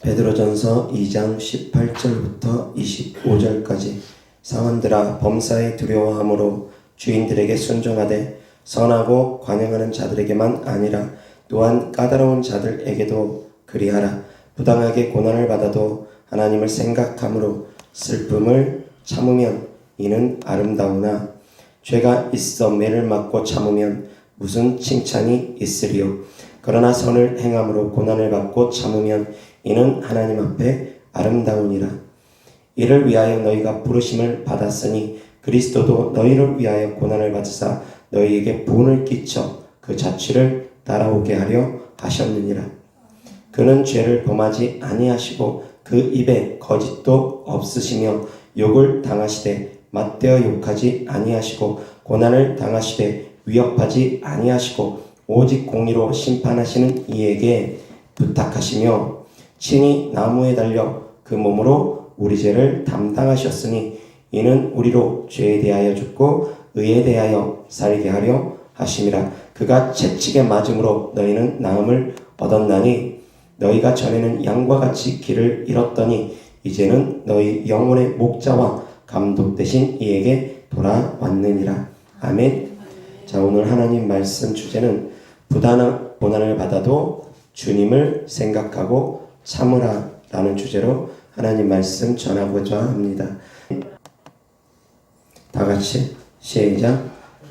베드로전서 2장 18절부터 25절까지 사원들아 범사에 두려워함으로 주인들에게 순종하되 선하고 관용하는 자들에게만 아니라 또한 까다로운 자들에게도 그리하라. 부당하게 고난을 받아도 하나님을 생각함으로 슬픔을 참으면 이는 아름다우나 죄가 있어 매를 맞고 참으면 무슨 칭찬이 있으리요. 그러나 선을 행함으로 고난을 받고 참으면 이는 하나님 앞에 아름다우니라. 이를 위하여 너희가 부르심을 받았으니 그리스도도 너희를 위하여 고난을 받으사 너희에게 분을 끼쳐 그 자취를 따라오게 하려 하셨느니라. 그는 죄를 범하지 아니하시고 그 입에 거짓도 없으시며 욕을 당하시되 맞대어 욕하지 아니하시고 고난을 당하시되 위협하지 아니하시고 오직 공의로 심판하시는 이에게 부탁하시며 친히 나무에 달려 그 몸으로 우리 죄를 담당하셨으니 이는 우리로 죄에 대하여 죽고 의에 대하여 살게 하려 하심이라. 그가 채찍에 맞음으로 너희는 나음을 얻었나니 너희가 전에는 양과 같이 길을 잃었더니 이제는 너희 영혼의 목자와 감독 되신 이에게 돌아왔느니라. 아멘. 자, 오늘 하나님 말씀 주제는 부당한 고난을 받아도 주님을 생각하고 참으라 라는 주제로 하나님 말씀 전하고자 합니다. 다 같이 시작.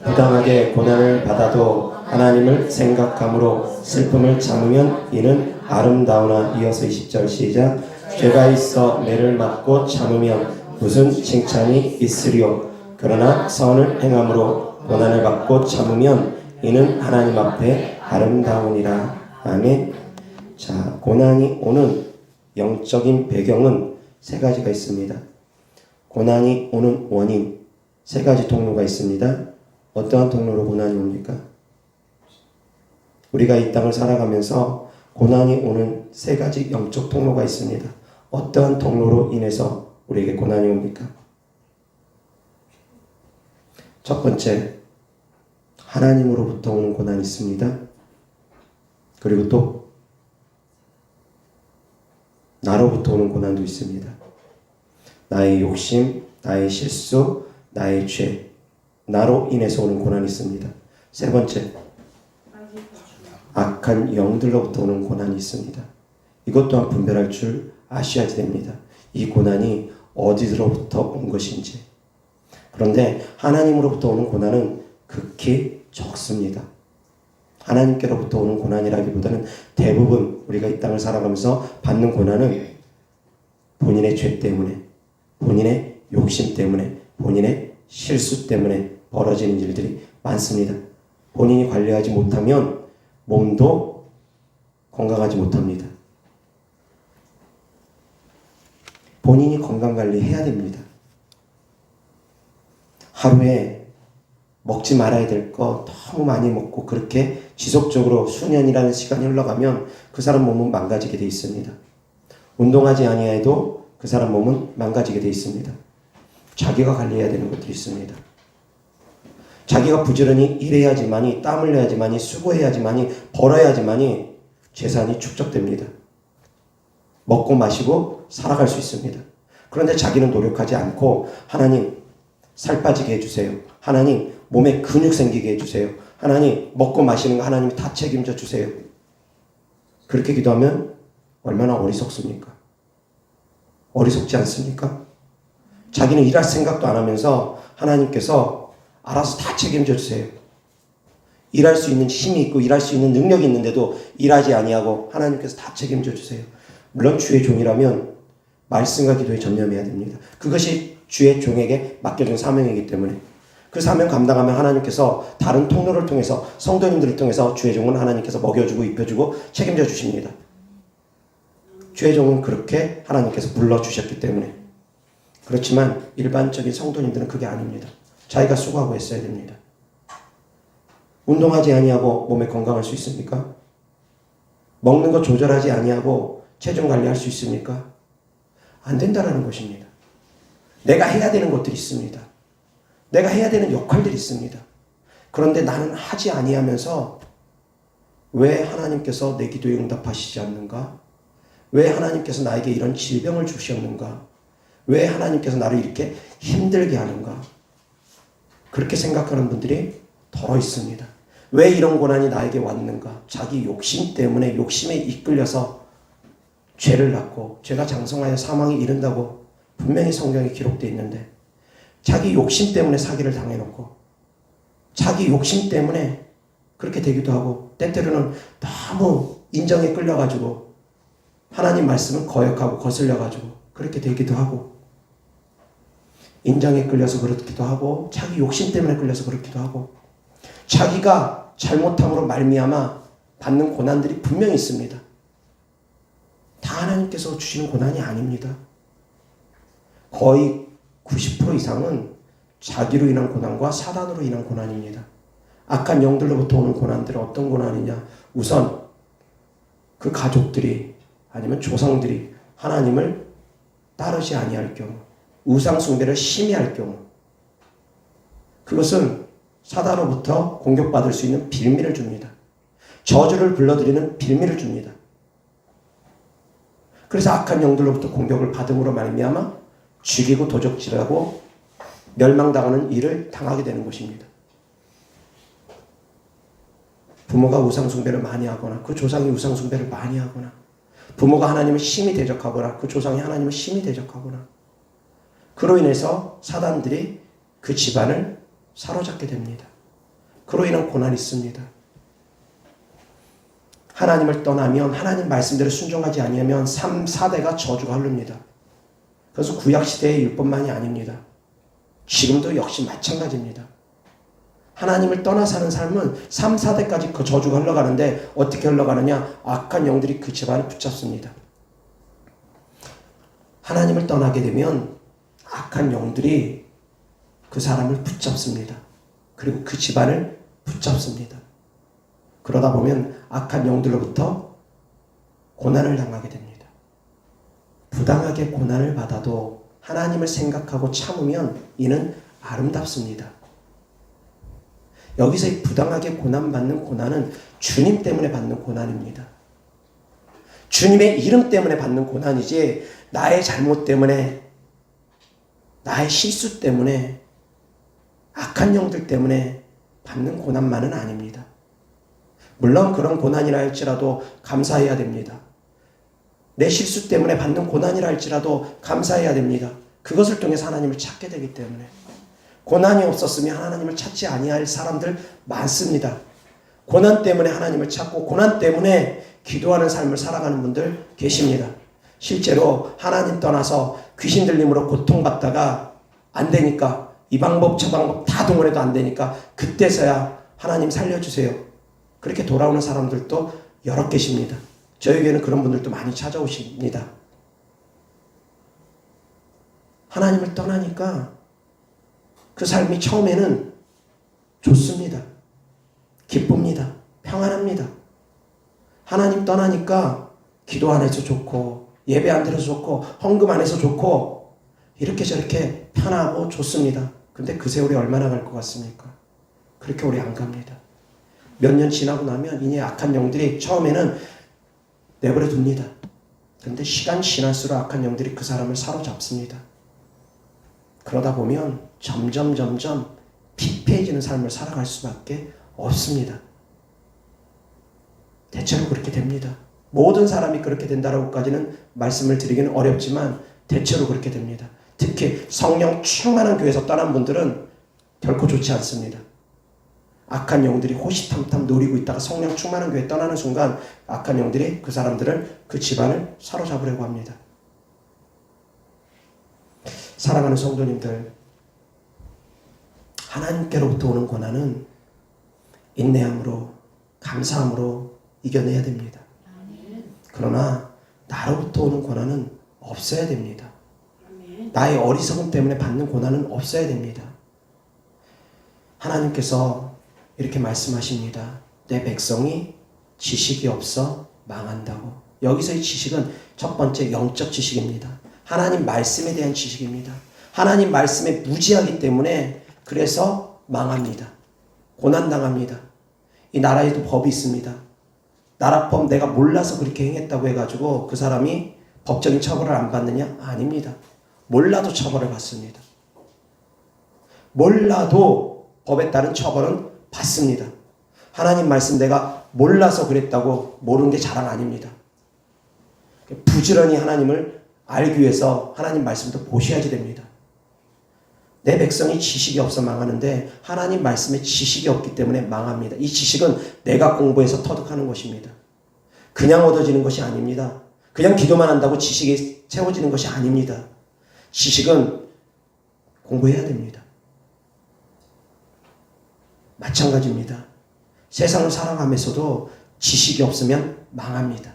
부당하게 고난을 받아도 하나님을 생각함으로 슬픔을 참으면 이는 아름다우나. 이어서 20절 시작. 죄가 있어 매를 맞고 참으면 무슨 칭찬이 있으리요. 그러나 선을 행함으로 고난을 받고 참으면 이는 하나님 앞에 아름다우니라. 아멘. 자, 고난이 오는 영적인 배경은 세 가지가 있습니다. 고난이 오는 원인 세 가지 통로가 있습니다. 어떠한 통로로 고난이 옵니까? 우리가 이 땅을 살아가면서 고난이 오는 세 가지 영적 통로가 있습니다. 어떠한 통로로 인해서 우리에게 고난이 옵니까? 첫 번째, 하나님으로부터 오는 고난이 있습니다. 그리고 또 나로부터 오는 고난도 있습니다. 나의 욕심, 나의 실수, 나의 죄, 나로 인해서 오는 고난이 있습니다. 세 번째, 악한 영들로부터 오는 고난이 있습니다. 이것 또한 분별할 줄 아셔야 됩니다. 이 고난이 어디로부터 온 것인지. 그런데 하나님으로부터 오는 고난은 극히 적습니다. 하나님께로부터 오는 고난이라기보다는 대부분 우리가 이 땅을 살아가면서 받는 고난은 본인의 죄 때문에, 본인의 욕심 때문에, 본인의 실수 때문에 벌어지는 일들이 많습니다. 본인이 관리하지 못하면 몸도 건강하지 못합니다. 본인이 건강관리해야 됩니다. 하루에 먹지 말아야 될 거 너무 많이 먹고 그렇게 지속적으로 수년이라는 시간이 흘러가면 그 사람 몸은 망가지게 되어 있습니다. 운동하지 아니해도 그 사람 몸은 망가지게 되어 있습니다. 자기가 관리해야 되는 것들이 있습니다. 자기가 부지런히 일해야지만이, 땀을 내야지만이, 수고해야지만이, 벌어야지만이 재산이 축적됩니다. 먹고 마시고 살아갈 수 있습니다. 그런데 자기는 노력하지 않고 하나님 살 빠지게 해주세요. 하나님 몸에 근육 생기게 해주세요. 하나님 먹고 마시는 거 하나님이 다 책임져 주세요. 그렇게 기도하면 얼마나 어리석습니까? 어리석지 않습니까? 자기는 일할 생각도 안 하면서 하나님께서 알아서 다 책임져 주세요. 일할 수 있는 힘이 있고 일할 수 있는 능력이 있는데도 일하지 아니하고 하나님께서 다 책임져 주세요. 물론 주의 종이라면 말씀과 기도에 전념해야 됩니다. 그것이 주의 종에게 맡겨진 사명이기 때문에 그 사명 감당하면 하나님께서 다른 통로를 통해서 성도님들을 통해서 주의 종은 하나님께서 먹여주고 입혀주고 책임져 주십니다. 주의 종은 그렇게 하나님께서 불러주셨기 때문에. 그렇지만 일반적인 성도님들은 그게 아닙니다. 자기가 수고하고 했어야 됩니다. 운동하지 아니하고 몸에 건강할 수 있습니까? 먹는 거 조절하지 아니하고 체중 관리할 수 있습니까? 안 된다라는 것입니다. 내가 해야 되는 것들이 있습니다. 내가 해야 되는 역할들이 있습니다. 그런데 나는 하지 아니하면서 왜 하나님께서 내 기도에 응답하시지 않는가? 왜 하나님께서 나에게 이런 질병을 주셨는가? 왜 하나님께서 나를 이렇게 힘들게 하는가? 그렇게 생각하는 분들이 더 있습니다. 왜 이런 고난이 나에게 왔는가? 자기 욕심 때문에, 욕심에 이끌려서 죄를 낳고 죄가 장성하여 사망에 이른다고 분명히 성경에 기록되어 있는데, 자기 욕심 때문에 사기를 당해놓고 자기 욕심 때문에 그렇게 되기도 하고, 때때로는 너무 인정에 끌려가지고 하나님 말씀을 거역하고 거슬려가지고 그렇게 되기도 하고, 인정에 끌려서 그렇기도 하고, 자기 욕심 때문에 끌려서 그렇기도 하고, 자기가 잘못함으로 말미암아 받는 고난들이 분명히 있습니다. 다 하나님께서 주시는 고난이 아닙니다. 거의 90% 이상은 자기로 인한 고난과 사단으로 인한 고난입니다. 악한 영들로부터 오는 고난들은 어떤 고난이냐? 우선 그 가족들이 아니면 조상들이 하나님을 따르지 아니할 경우, 우상 숭배를 심히 할 경우, 그것은 사단으로부터 공격받을 수 있는 빌미를 줍니다. 저주를 불러들이는 빌미를 줍니다. 그래서 악한 영들로부터 공격을 받음으로 말미암아 죽이고 도적질하고 멸망당하는 일을 당하게 되는 것입니다. 부모가 우상숭배를 많이 하거나 그 조상이 우상숭배를 많이 하거나, 부모가 하나님을 심히 대적하거나 그 조상이 하나님을 심히 대적하거나, 그로 인해서 사단들이 그 집안을 사로잡게 됩니다. 그로 인한 고난이 있습니다. 하나님을 떠나면, 하나님 말씀대로 순종하지 아니하면 3, 4대가 저주가 흐릅니다. 그래서 구약시대의 율법만이 아닙니다. 지금도 역시 마찬가지입니다. 하나님을 떠나 사는 삶은 3, 4대까지 그 저주가 흘러가는데, 어떻게 흘러가느냐? 악한 영들이 그 집안을 붙잡습니다. 하나님을 떠나게 되면 악한 영들이 그 사람을 붙잡습니다. 그리고 그 집안을 붙잡습니다. 그러다 보면 악한 영들로부터 고난을 당하게 됩니다. 부당하게 고난을 받아도 하나님을 생각하고 참으면 이는 아름답습니다. 여기서 이 부당하게 고난받는 고난은 주님 때문에 받는 고난입니다. 주님의 이름 때문에 받는 고난이지, 나의 잘못 때문에, 나의 실수 때문에, 악한 영들 때문에 받는 고난만은 아닙니다. 물론 그런 고난이라 할지라도 감사해야 됩니다. 내 실수 때문에 받는 고난이라 할지라도 감사해야 됩니다. 그것을 통해서 하나님을 찾게 되기 때문에. 고난이 없었으면 하나님을 찾지 아니할 사람들 많습니다. 고난 때문에 하나님을 찾고 고난 때문에 기도하는 삶을 살아가는 분들 계십니다. 실제로 하나님 떠나서 귀신 들림으로 고통받다가 안 되니까, 이 방법 저 방법 다 동원해도 안 되니까 그때서야 하나님 살려주세요, 그렇게 돌아오는 사람들도 여러 계십니다. 저에게는 그런 분들도 많이 찾아오십니다. 하나님을 떠나니까 그 삶이 처음에는 좋습니다. 기쁩니다. 평안합니다. 하나님 떠나니까 기도 안 해서 좋고, 예배 안 드려서 좋고, 헌금 안 해서 좋고, 이렇게 저렇게 편하고 좋습니다. 근데 그 세월이 얼마나 갈 것 같습니까? 그렇게 오래 안 갑니다. 몇 년 지나고 나면 이제 악한 영들이 처음에는 내버려 둡니다. 그런데 시간 지날수록 악한 영들이 그 사람을 사로잡습니다. 그러다 보면 점점 피폐해지는 삶을 살아갈 수밖에 없습니다. 대체로 그렇게 됩니다. 모든 사람이 그렇게 된다라고까지는 말씀을 드리기는 어렵지만 대체로 그렇게 됩니다. 특히 성령 충만한 교회에서 떠난 분들은 결코 좋지 않습니다. 악한 영들이 호시탐탐 노리고 있다가 성령 충만한 교회 떠나는 순간 악한 영들이 그 사람들을, 그 집안을 사로잡으려고 합니다. 사랑하는 성도님들, 하나님께로부터 오는 고난은 인내함으로, 감사함으로 이겨내야 됩니다. 그러나 나로부터 오는 고난은 없어야 됩니다. 나의 어리석음 때문에 받는 고난은 없어야 됩니다. 하나님께서 이렇게 말씀하십니다. 내 백성이 지식이 없어 망한다고. 여기서의 지식은 첫 번째 영적 지식입니다. 하나님 말씀에 대한 지식입니다. 하나님 말씀에 무지하기 때문에 그래서 망합니다. 고난당합니다. 이 나라에도 법이 있습니다. 나라법 내가 몰라서 그렇게 행했다고 해가지고 그 사람이 법적인 처벌을 안 받느냐? 아닙니다. 몰라도 처벌을 받습니다. 몰라도 법에 따른 처벌은 받습니다. 하나님 말씀 내가 몰라서 그랬다고 모르는 게 자랑 아닙니다. 부지런히 하나님을 알기 위해서 하나님 말씀도 보셔야지 됩니다. 내 백성이 지식이 없어 망하는데 하나님 말씀에 지식이 없기 때문에 망합니다. 이 지식은 내가 공부해서 터득하는 것입니다. 그냥 얻어지는 것이 아닙니다. 그냥 기도만 한다고 지식이 채워지는 것이 아닙니다. 지식은 공부해야 됩니다. 마찬가지입니다. 세상을 살아가면서도 지식이 없으면 망합니다.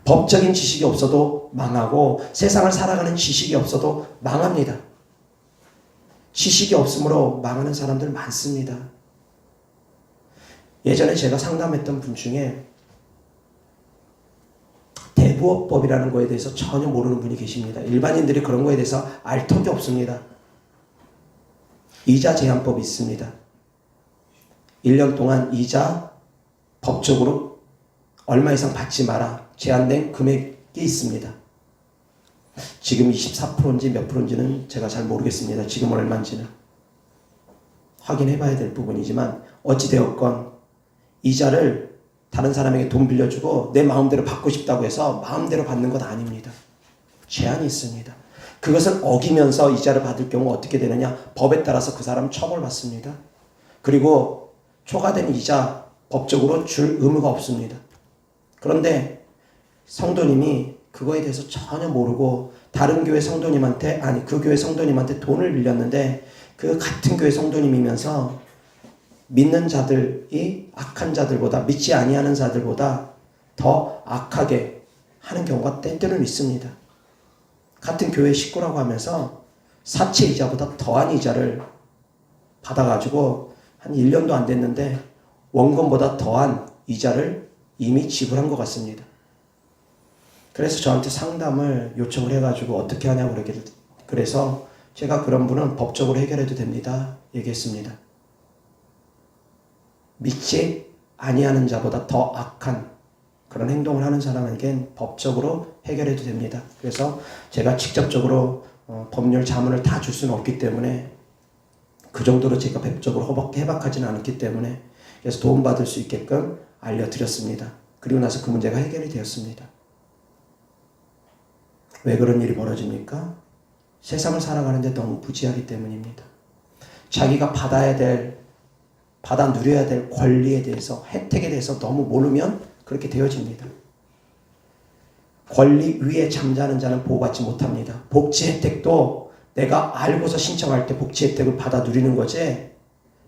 법적인 지식이 없어도 망하고 세상을 살아가는 지식이 없어도 망합니다. 지식이 없으므로 망하는 사람들 많습니다. 예전에 제가 상담했던 분 중에 대부업법이라는 거에 대해서 전혀 모르는 분이 계십니다. 일반인들이 그런 거에 대해서 알 턱이 없습니다. 이자 제한법이 있습니다. 1년 동안 이자 법적으로 얼마 이상 받지 마라. 제한된 금액이 있습니다. 지금 24%인지 몇 프로인지는 제가 잘 모르겠습니다. 지금 얼마인지는. 확인해 봐야 될 부분이지만 어찌되었건 이자를 다른 사람에게 돈 빌려주고 내 마음대로 받고 싶다고 해서 마음대로 받는 것 아닙니다. 제한이 있습니다. 그것을 어기면서 이자를 받을 경우 어떻게 되느냐? 법에 따라서 그 사람 처벌받습니다. 그리고 초과된 이자 법적으로 줄 의무가 없습니다. 그런데 성도님이 그거에 대해서 전혀 모르고 다른 교회 성도님한테 그 교회 성도님한테 돈을 빌렸는데 그 같은 교회 성도님이면서 믿는 자들이 악한 자들보다 믿지 아니하는 자들보다 더 악하게 하는 경우가 때때로는 있습니다. 같은 교회 식구라고 하면서 사채 이자보다 더한 이자를 받아가지고 한 1년도 안 됐는데 원금보다 더한 이자를 이미 지불한 것 같습니다. 그래서 저한테 상담을 요청을 해가지고 어떻게 하냐고 그래서 제가 그런 분은 법적으로 해결해도 됩니다. 얘기했습니다. 믿지 아니하는 자보다 더 악한 그런 행동을 하는 사람에겐 법적으로 해결해도 됩니다. 그래서 제가 직접적으로 법률 자문을 다 줄 수는 없기 때문에 그 정도로 제가 법적으로 해박하지는 않기 때문에 그래서 도움받을 수 있게끔 알려드렸습니다. 그리고 나서 그 문제가 해결이 되었습니다. 왜 그런 일이 벌어집니까? 세상을 살아가는데 너무 부지하기 때문입니다. 자기가 받아 누려야 될 권리에 대해서, 혜택에 대해서 너무 모르면 그렇게 되어집니다. 권리 위에 잠자는 자는 보호받지 못합니다. 복지 혜택도 내가 알고서 신청할 때 복지 혜택을 받아 누리는 거지,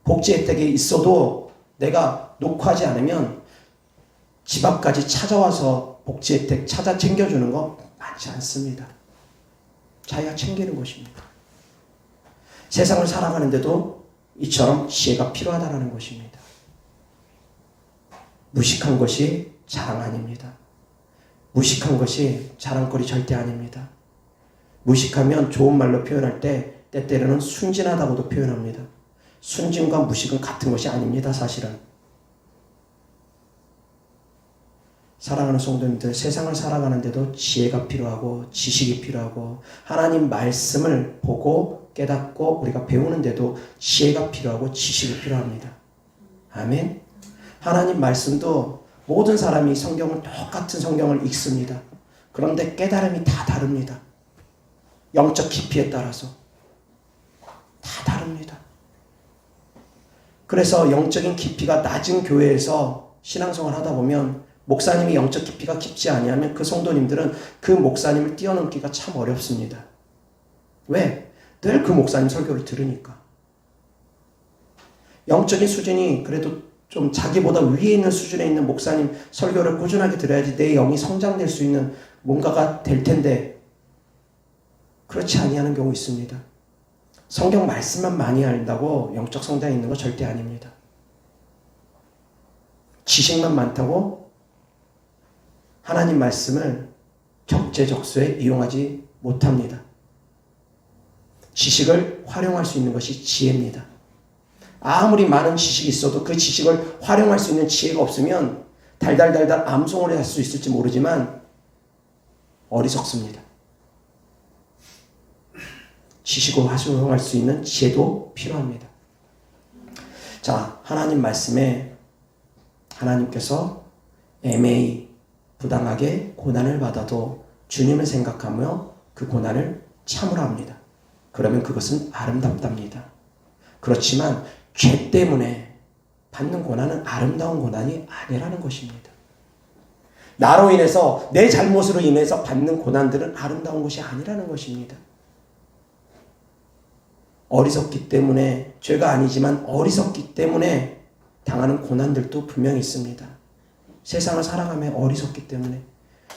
복지 혜택이 있어도 내가 녹화하지 않으면 집 앞까지 찾아와서 복지 혜택 찾아 챙겨주는 거 많지 않습니다. 자기가 챙기는 것입니다. 세상을 살아가는데도 이처럼 지혜가 필요하다는 것입니다. 무식한 것이 자랑 아닙니다. 무식한 것이 자랑거리 절대 아닙니다. 무식하면 좋은 말로 표현할 때 때때로는 순진하다고도 표현합니다. 순진과 무식은 같은 것이 아닙니다. 사실은. 사랑하는 성도님들, 세상을 살아가는데도 지혜가 필요하고 지식이 필요하고 하나님 말씀을 보고 깨닫고 우리가 배우는데도 지혜가 필요하고 지식이 필요합니다. 아멘. 하나님 말씀도 모든 사람이 똑같은 성경을 읽습니다. 그런데 깨달음이 다 다릅니다. 영적 깊이에 따라서 다 다릅니다. 그래서 영적인 깊이가 낮은 교회에서 신앙생활을 하다 보면 목사님이 영적 깊이가 깊지 아니하면 그 성도님들은 그 목사님을 뛰어넘기가 참 어렵습니다. 왜? 늘 그 목사님 설교를 들으니까. 영적인 수준이 그래도 좀 자기보다 위에 있는 수준에 있는 목사님 설교를 꾸준하게 들어야지 내 영이 성장될 수 있는 뭔가가 될 텐데 그렇지 아니하는 경우 있습니다. 성경 말씀만 많이 알다고 영적 성장이 있는 거 절대 아닙니다. 지식만 많다고 하나님 말씀을 적재적소에 이용하지 못합니다. 지식을 활용할 수 있는 것이 지혜입니다. 아무리 많은 지식이 있어도 그 지식을 활용할 수 있는 지혜가 없으면 달달달달 암송을 할 수 있을지 모르지만 어리석습니다. 지식을 활용할 수 있는 지혜도 필요합니다. 자, 하나님 말씀에 하나님께서 애매히 부당하게 고난을 받아도 주님을 생각하며 그 고난을 참으라 합니다. 그러면 그것은 아름답답니다. 그렇지만 죄 때문에 받는 고난은 아름다운 고난이 아니라는 것입니다. 나로 인해서 내 잘못으로 인해서 받는 고난들은 아름다운 것이 아니라는 것입니다. 어리석기 때문에 죄가 아니지만 어리석기 때문에 당하는 고난들도 분명히 있습니다. 세상을 살아가며 어리석기 때문에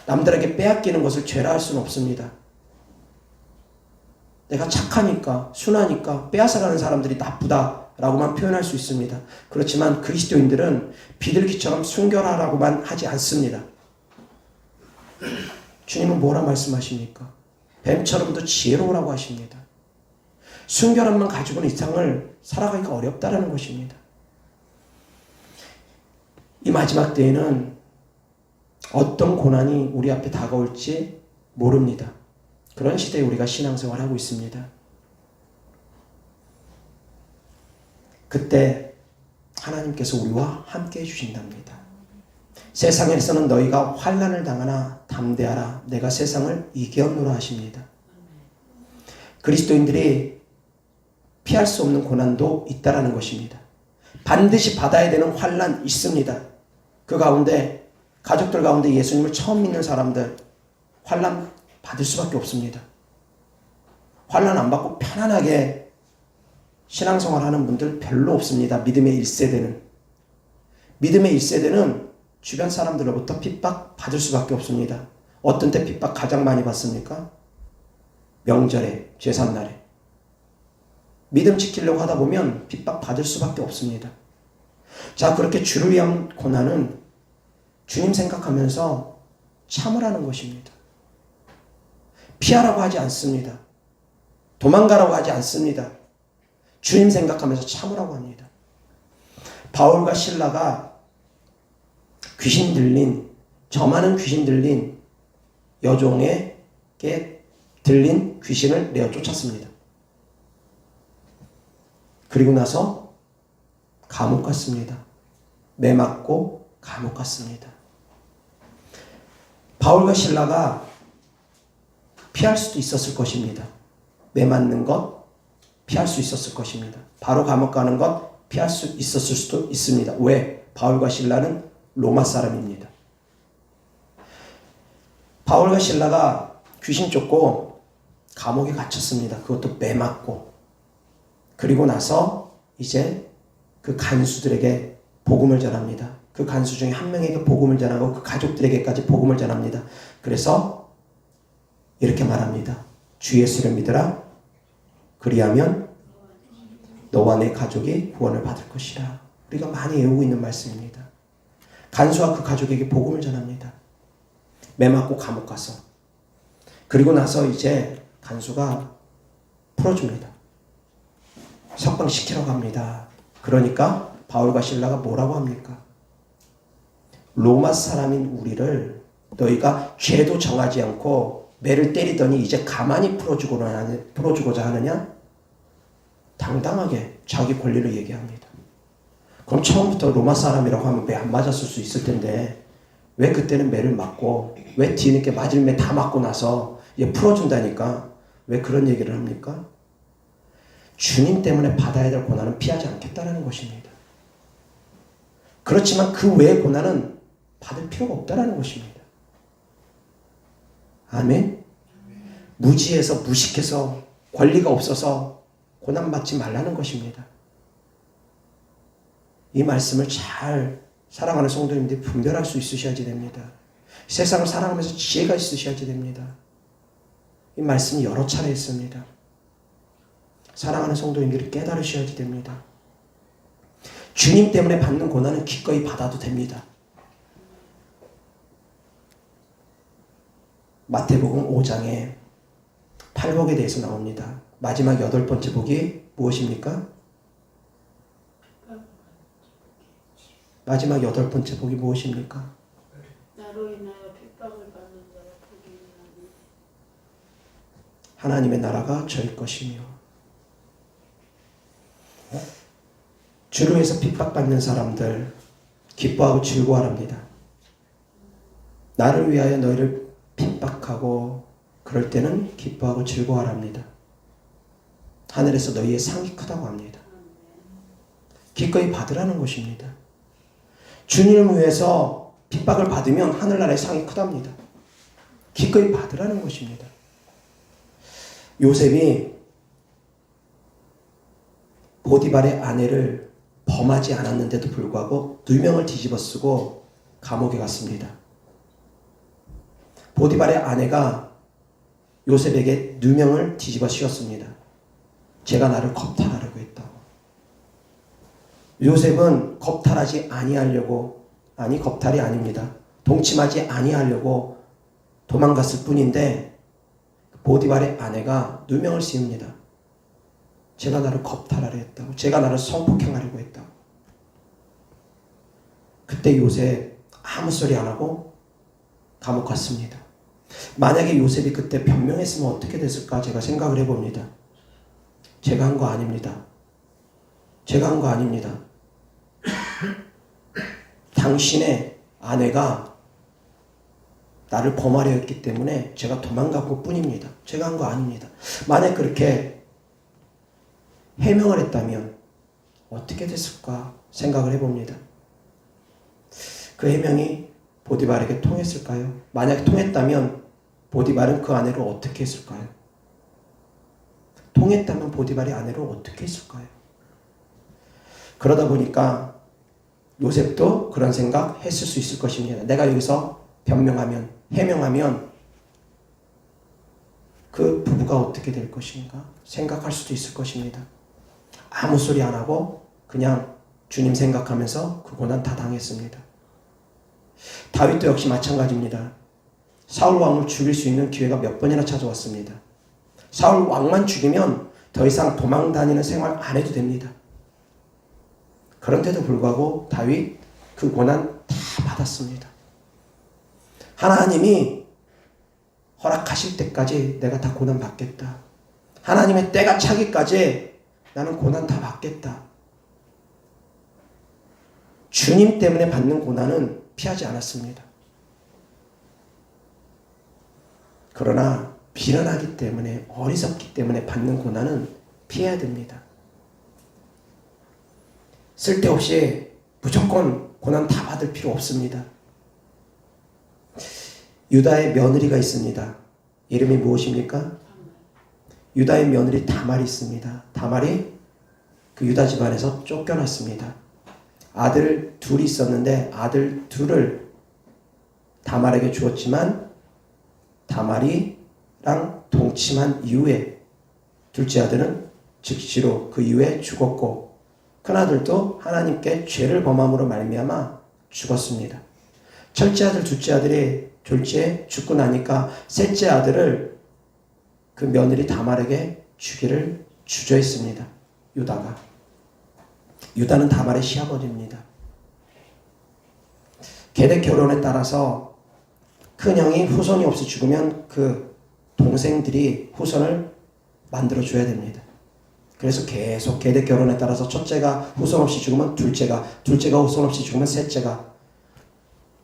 남들에게 빼앗기는 것을 죄라 할 수는 없습니다. 내가 착하니까 순하니까 빼앗아가는 사람들이 나쁘다라고만 표현할 수 있습니다. 그렇지만 그리스도인들은 비둘기처럼 순결하라고만 하지 않습니다. 주님은 뭐라 말씀하십니까? 뱀처럼도 지혜로우라고 하십니다. 순결함만 가지고는 이 세상을 살아가기가 어렵다라는 것입니다. 이 마지막 때에는 어떤 고난이 우리 앞에 다가올지 모릅니다. 그런 시대에 우리가 신앙생활을 하고 있습니다. 그때 하나님께서 우리와 함께 해주신답니다. 세상에서는 너희가 환난을 당하나 담대하라. 내가 세상을 이기었노라 하십니다. 그리스도인들이 피할 수 없는 고난도 있다라는 것입니다. 반드시 받아야 되는 환난 있습니다. 그 가운데 가족들 가운데 예수님을 처음 믿는 사람들 환난 받을 수밖에 없습니다. 환난 안 받고 편안하게 신앙생활 하는 분들 별로 없습니다. 믿음의 1세대는. 믿음의 1세대는 주변 사람들로부터 핍박 받을 수밖에 없습니다. 어떤 때 핍박 가장 많이 받습니까? 명절에, 제삿날에. 믿음 지키려고 하다 보면 핍박 받을 수밖에 없습니다. 자, 그렇게 주를 위한 고난은 주님 생각하면서 참으라는 것입니다. 피하라고 하지 않습니다. 도망가라고 하지 않습니다. 주님 생각하면서 참으라고 합니다. 바울과 실라가 귀신 들린, 저 많은 귀신 들린 여종에게 들린 귀신을 내어 쫓았습니다. 그리고 나서 감옥 갔습니다. 매 맞고 감옥 갔습니다. 바울과 실라가 피할 수도 있었을 것입니다. 매 맞는 것 피할 수 있었을 것입니다. 바로 감옥 가는 것 피할 수 있었을 수도 있습니다. 왜? 바울과 실라는 로마 사람입니다. 바울과 실라가 귀신 쫓고 감옥에 갇혔습니다. 그것도 매 맞고. 그리고 나서 이제 그 간수들에게 복음을 전합니다. 그 간수 중에 한 명에게 복음을 전하고 그 가족들에게까지 복음을 전합니다. 그래서 이렇게 말합니다. 주 예수를 믿으라. 그리하면 너와 내 가족이 구원을 받을 것이라. 우리가 많이 외우고 있는 말씀입니다. 간수와 그 가족에게 복음을 전합니다. 매 맞고 감옥 가서. 그리고 나서 이제 간수가 풀어줍니다. 석방시키러 갑니다. 그러니까 바울과 실라가 뭐라고 합니까? 로마 사람인 우리를 너희가 죄도 정하지 않고 매를 때리더니 이제 가만히 풀어주고자 하느냐? 당당하게 자기 권리를 얘기합니다. 그럼 처음부터 로마 사람이라고 하면 매 안 맞았을 수 있을 텐데 왜 그때는 매를 맞고 왜 뒤늦게 맞을 매 다 맞고 나서 얘 풀어준다니까 왜 그런 얘기를 합니까? 주님 때문에 받아야 될 고난은 피하지 않겠다는 것입니다. 그렇지만 그 외의 고난은 받을 필요가 없다는 것입니다. 아멘? 무지해서 무식해서 권리가 없어서 고난받지 말라는 것입니다. 이 말씀을 잘 사랑하는 성도님들이 분별할 수 있으셔야지 됩니다. 세상을 살아가면서 지혜가 있으셔야지 됩니다. 이 말씀이 여러 차례 있습니다. 사랑하는 성도님들이 깨달으셔야지 됩니다. 주님 때문에 받는 고난은 기꺼이 받아도 됩니다. 마태복음 5장에 팔복에 대해서 나옵니다. 마지막 8번째 복이 무엇입니까? 마지막 8번째 복이 무엇입니까? 나로 인하여 핍박을 받는 자가 복이 있나니 하나님의 나라가 저희 것이며. 주를 위해서 핍박받는 사람들 기뻐하고 즐거워합니다. 나를 위하여 너희를 핍박하고 그럴 때는 기뻐하고 즐거워합니다. 하늘에서 너희의 상이 크다고 합니다. 기꺼이 받으라는 것입니다. 주님을 위해서 핍박을 받으면 하늘나라의 상이 크답니다. 기꺼이 받으라는 것입니다. 요셉이 보디발의 아내를 범하지 않았는데도 불구하고 누명을 뒤집어 쓰고 감옥에 갔습니다. 보디발의 아내가 요셉에게 누명을 뒤집어 씌웠습니다. 제가 나를 겁탈하려고 했다고. 요셉은 겁탈하지 아니하려고, 아니 겁탈이 아닙니다. 동침하지 아니하려고 도망갔을 뿐인데 보디발의 아내가 누명을 씌웁니다. 제가 나를 겁탈하려 했다고. 제가 나를 성폭행하려고 했다고. 그때 요셉 아무 소리 안 하고 감옥 갔습니다. 만약에 요셉이 그때 변명했으면 어떻게 됐을까 제가 생각을 해봅니다. 제가 한 거 아닙니다. 제가 한 거 아닙니다. 당신의 아내가 나를 범하려 했기 때문에 제가 도망간 것 뿐입니다. 제가 한 거 아닙니다. 만약 그렇게 해명을 했다면 어떻게 됐을까 생각을 해봅니다. 그 해명이 보디발에게 통했을까요? 만약 통했다면 보디발은 그 아내를 어떻게 했을까요? 통했다면 보디발이 아내를 어떻게 했을까요? 그러다 보니까 요셉도 그런 생각 했을 수 있을 것입니다. 내가 여기서 변명하면, 해명하면 그 부부가 어떻게 될 것인가 생각할 수도 있을 것입니다. 아무 소리 안 하고 그냥 주님 생각하면서 그 고난 다 당했습니다. 다윗도 역시 마찬가지입니다. 사울 왕을 죽일 수 있는 기회가 몇 번이나 찾아왔습니다. 사울 왕만 죽이면 더 이상 도망 다니는 생활 안 해도 됩니다. 그런데도 불구하고 다윗 그 고난 다 받았습니다. 하나님이 허락하실 때까지 내가 다 고난 받겠다. 하나님의 때가 차기까지 나는 고난 다 받겠다. 주님 때문에 받는 고난은 피하지 않았습니다. 그러나 비련하기 때문에, 어리석기 때문에 받는 고난은 피해야 됩니다. 쓸데없이 무조건 고난 다 받을 필요 없습니다. 유다의 며느리가 있습니다. 이름이 무엇입니까? 유다의 며느리 다말이 있습니다. 다말이 그 유다 집안에서 쫓겨났습니다. 아들 둘이 있었는데 아들 둘을 다말에게 주었지만 다말이랑 동침한 이후에 둘째 아들은 즉시로 그 이후에 죽었고 큰아들도 하나님께 죄를 범함으로 말미암아 죽었습니다. 첫째 아들, 둘째 아들이 졸지에 죽고 나니까 셋째 아들을 그 며느리 다말에게 주기를 주저했습니다. 유다가. 유다는 다말의 시아버지입니다. 계획 결혼에 따라서 큰형이 후손이 없이 죽으면 그 동생들이 후손을 만들어줘야 됩니다. 그래서 계속 계획 결혼에 따라서 첫째가 후손 없이 죽으면 둘째가 후손 없이 죽으면 셋째가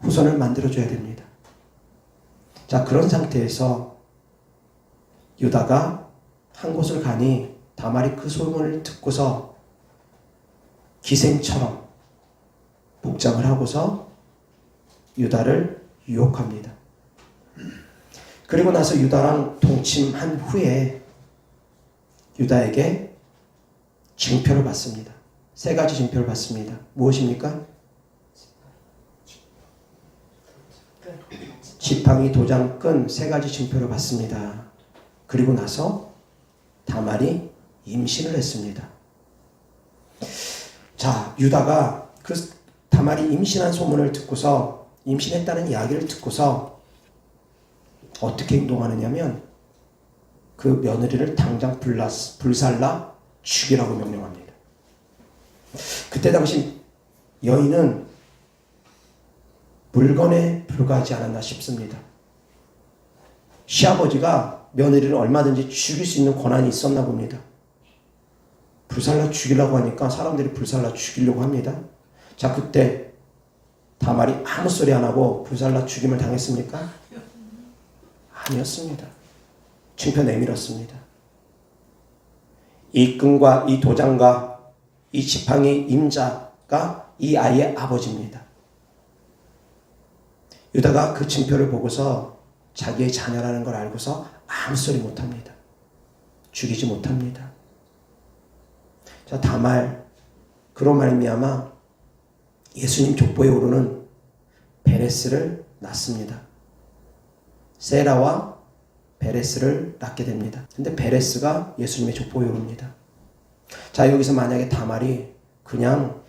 후손을 만들어줘야 됩니다. 자, 그런 상태에서 유다가 한 곳을 가니 다말이 그 소문을 듣고서 기생처럼 복장을 하고서 유다를 유혹합니다. 그리고 나서 유다랑 동침한 후에 유다에게 징표를 받습니다. 세 가지 징표를 받습니다. 무엇입니까? 지팡이, 도장, 끈 세 가지 징표를 받습니다. 그리고 나서 다말이 임신을 했습니다. 자, 유다가 그 다말이 임신한 소문을 듣고서, 임신했다는 이야기를 듣고서 어떻게 행동하느냐면 그 며느리를 당장 불살라 죽이라고 명령합니다. 그때 당시 여인은 물건에 불과하지 않았나 싶습니다. 시아버지가 며느리를 얼마든지 죽일 수 있는 권한이 있었나 봅니다. 불살라 죽이려고 하니까 사람들이 불살라 죽이려고 합니다. 자, 그때 다말이 아무 소리 안 하고 불살라 죽임을 당했습니까? 아니었습니다. 징표 내밀었습니다. 이 끈과 이 도장과 이 지팡이 임자가 이 아이의 아버지입니다. 유다가 그 징표를 보고서 자기의 자녀라는 걸 알고서 아무 소리 못합니다. 죽이지 못합니다. 자, 다말 그로 말미암아 예수님 족보에 오르는 베레스를 낳습니다. 세라와 베레스를 낳게 됩니다. 근데 베레스가 예수님의 족보에 오릅니다. 자, 여기서 만약에 다말이 그냥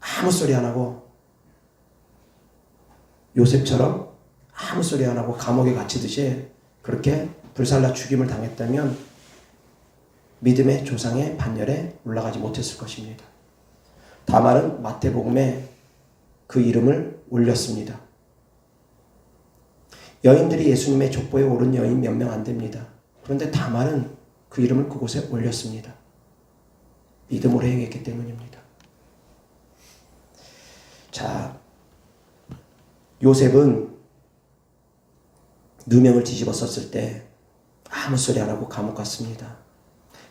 아무 소리 안 하고 요셉처럼 아무 소리 안 하고 감옥에 갇히듯이 그렇게 불살라 죽임을 당했다면 믿음의 조상의 반열에 올라가지 못했을 것입니다. 다말은 마태복음에 그 이름을 올렸습니다. 여인들이 예수님의 족보에 오른 여인 몇 명 안 됩니다. 그런데 다말은 그 이름을 그곳에 올렸습니다. 믿음으로 행했기 때문입니다. 자, 요셉은 누명을 뒤집어 썼을 때 아무 소리 안 하고 감옥 갔습니다.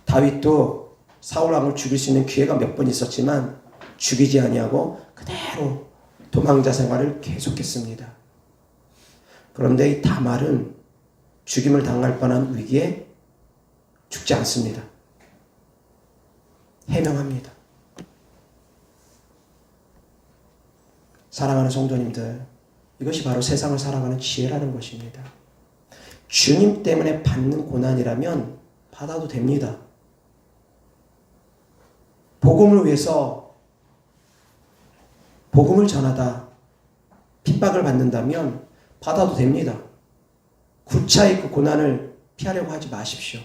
다윗도 사울 왕을 죽일 수 있는 기회가 몇 번 있었지만 죽이지 아니하고 그대로 도망자 생활을 계속했습니다. 그런데 이 다말은 죽임을 당할 뻔한 위기에 죽지 않습니다. 해명합니다. 사랑하는 성도님들, 이것이 바로 세상을 살아가는 지혜라는 것입니다. 주님 때문에 받는 고난이라면 받아도 됩니다. 복음을 위해서 복음을 전하다 핍박을 받는다면 받아도 됩니다. 구차히 그 고난을 피하려고 하지 마십시오.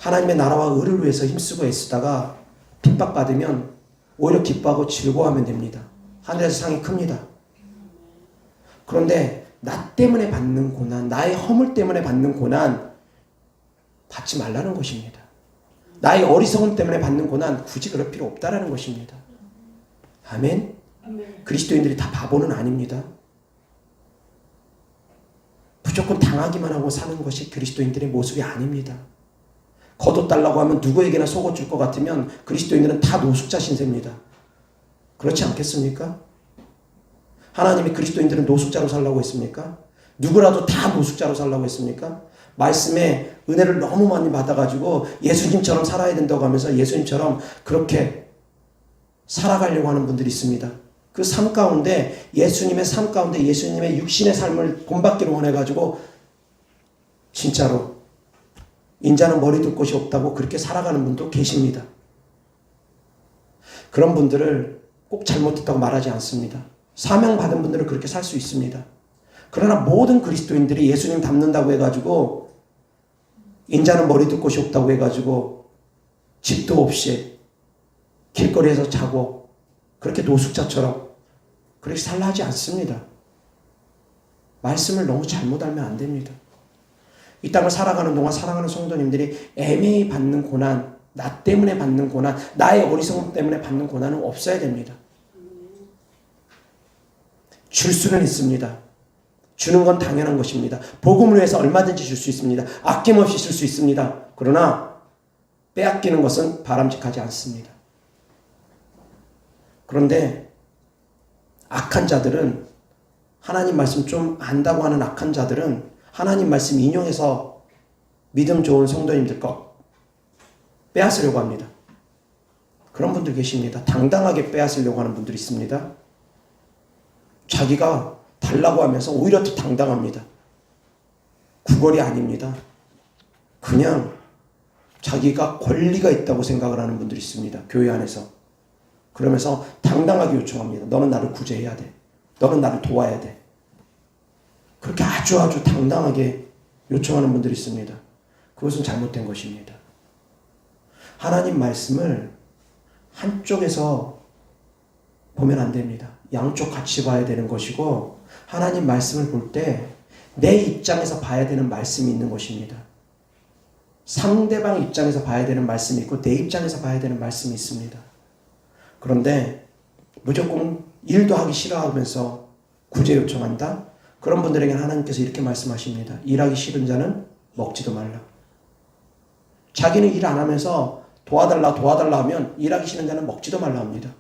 하나님의 나라와 의를 위해서 힘쓰고 애쓰다가 핍박받으면 오히려 기뻐하고 즐거워하면 됩니다. 하늘에서 상이 큽니다. 그런데 나 때문에 받는 고난, 나의 허물 때문에 받는 고난 받지 말라는 것입니다. 나의 어리석음 때문에 받는 고난 굳이 그럴 필요 없다라는 것입니다. 아멘? 그리스도인들이 다 바보는 아닙니다. 무조건 당하기만 하고 사는 것이 그리스도인들의 모습이 아닙니다. 거둬달라고 하면 누구에게나 속아줄 것 같으면 그리스도인들은 다 노숙자 신세입니다. 그렇지 않겠습니까? 하나님이 그리스도인들은 노숙자로 살라고 했습니까? 누구라도 다 노숙자로 살라고 했습니까? 말씀에 은혜를 너무 많이 받아가지고 예수님처럼 살아야 된다고 하면서 예수님처럼 그렇게 살아가려고 하는 분들이 있습니다. 그 삶 가운데 예수님의 삶 가운데 예수님의 육신의 삶을 본받기로 원해가지고 진짜로 인자는 머리 둘 곳이 없다고 그렇게 살아가는 분도 계십니다. 그런 분들을 꼭 잘못했다고 말하지 않습니다. 사명받은 분들은 그렇게 살 수 있습니다. 그러나 모든 그리스도인들이 예수님 닮는다고 해가지고 인자는 머리 둘 곳이 없다고 해가지고 집도 없이 길거리에서 자고 그렇게 노숙자처럼 그렇게 살라 하지 않습니다. 말씀을 너무 잘못 알면 안 됩니다. 이 땅을 살아가는 동안 사랑하는 성도님들이 애매히 받는 고난, 나 때문에 받는 고난, 나의 어리석음 때문에 받는 고난은 없어야 됩니다. 줄 수는 있습니다. 주는 건 당연한 것입니다. 복음을 위해서 얼마든지 줄 수 있습니다. 아낌없이 줄 수 있습니다. 그러나 빼앗기는 것은 바람직하지 않습니다. 그런데 악한 자들은 하나님 말씀 좀 안다고 하는 악한 자들은 하나님 말씀 인용해서 믿음 좋은 성도님들 거 빼앗으려고 합니다. 그런 분들 계십니다. 당당하게 빼앗으려고 하는 분들이 있습니다. 자기가 달라고 하면서 오히려 더 당당합니다. 구걸이 아닙니다. 그냥 자기가 권리가 있다고 생각을 하는 분들이 있습니다. 교회 안에서. 그러면서 당당하게 요청합니다. 너는 나를 구제해야 돼. 너는 나를 도와야 돼. 그렇게 아주 당당하게 요청하는 분들이 있습니다. 그것은 잘못된 것입니다. 하나님 말씀을 한쪽에서 보면 안 됩니다. 양쪽 같이 봐야 되는 것이고 하나님 말씀을 볼 때 내 입장에서 봐야 되는 말씀이 있는 것입니다. 상대방 입장에서 봐야 되는 말씀이 있고 내 입장에서 봐야 되는 말씀이 있습니다. 그런데 무조건 일도 하기 싫어하면서 구제 요청한다? 그런 분들에게는 하나님께서 이렇게 말씀하십니다. 일하기 싫은 자는 먹지도 말라. 자기는 일 안 하면서 도와달라 하면 일하기 싫은 자는 먹지도 말라 합니다.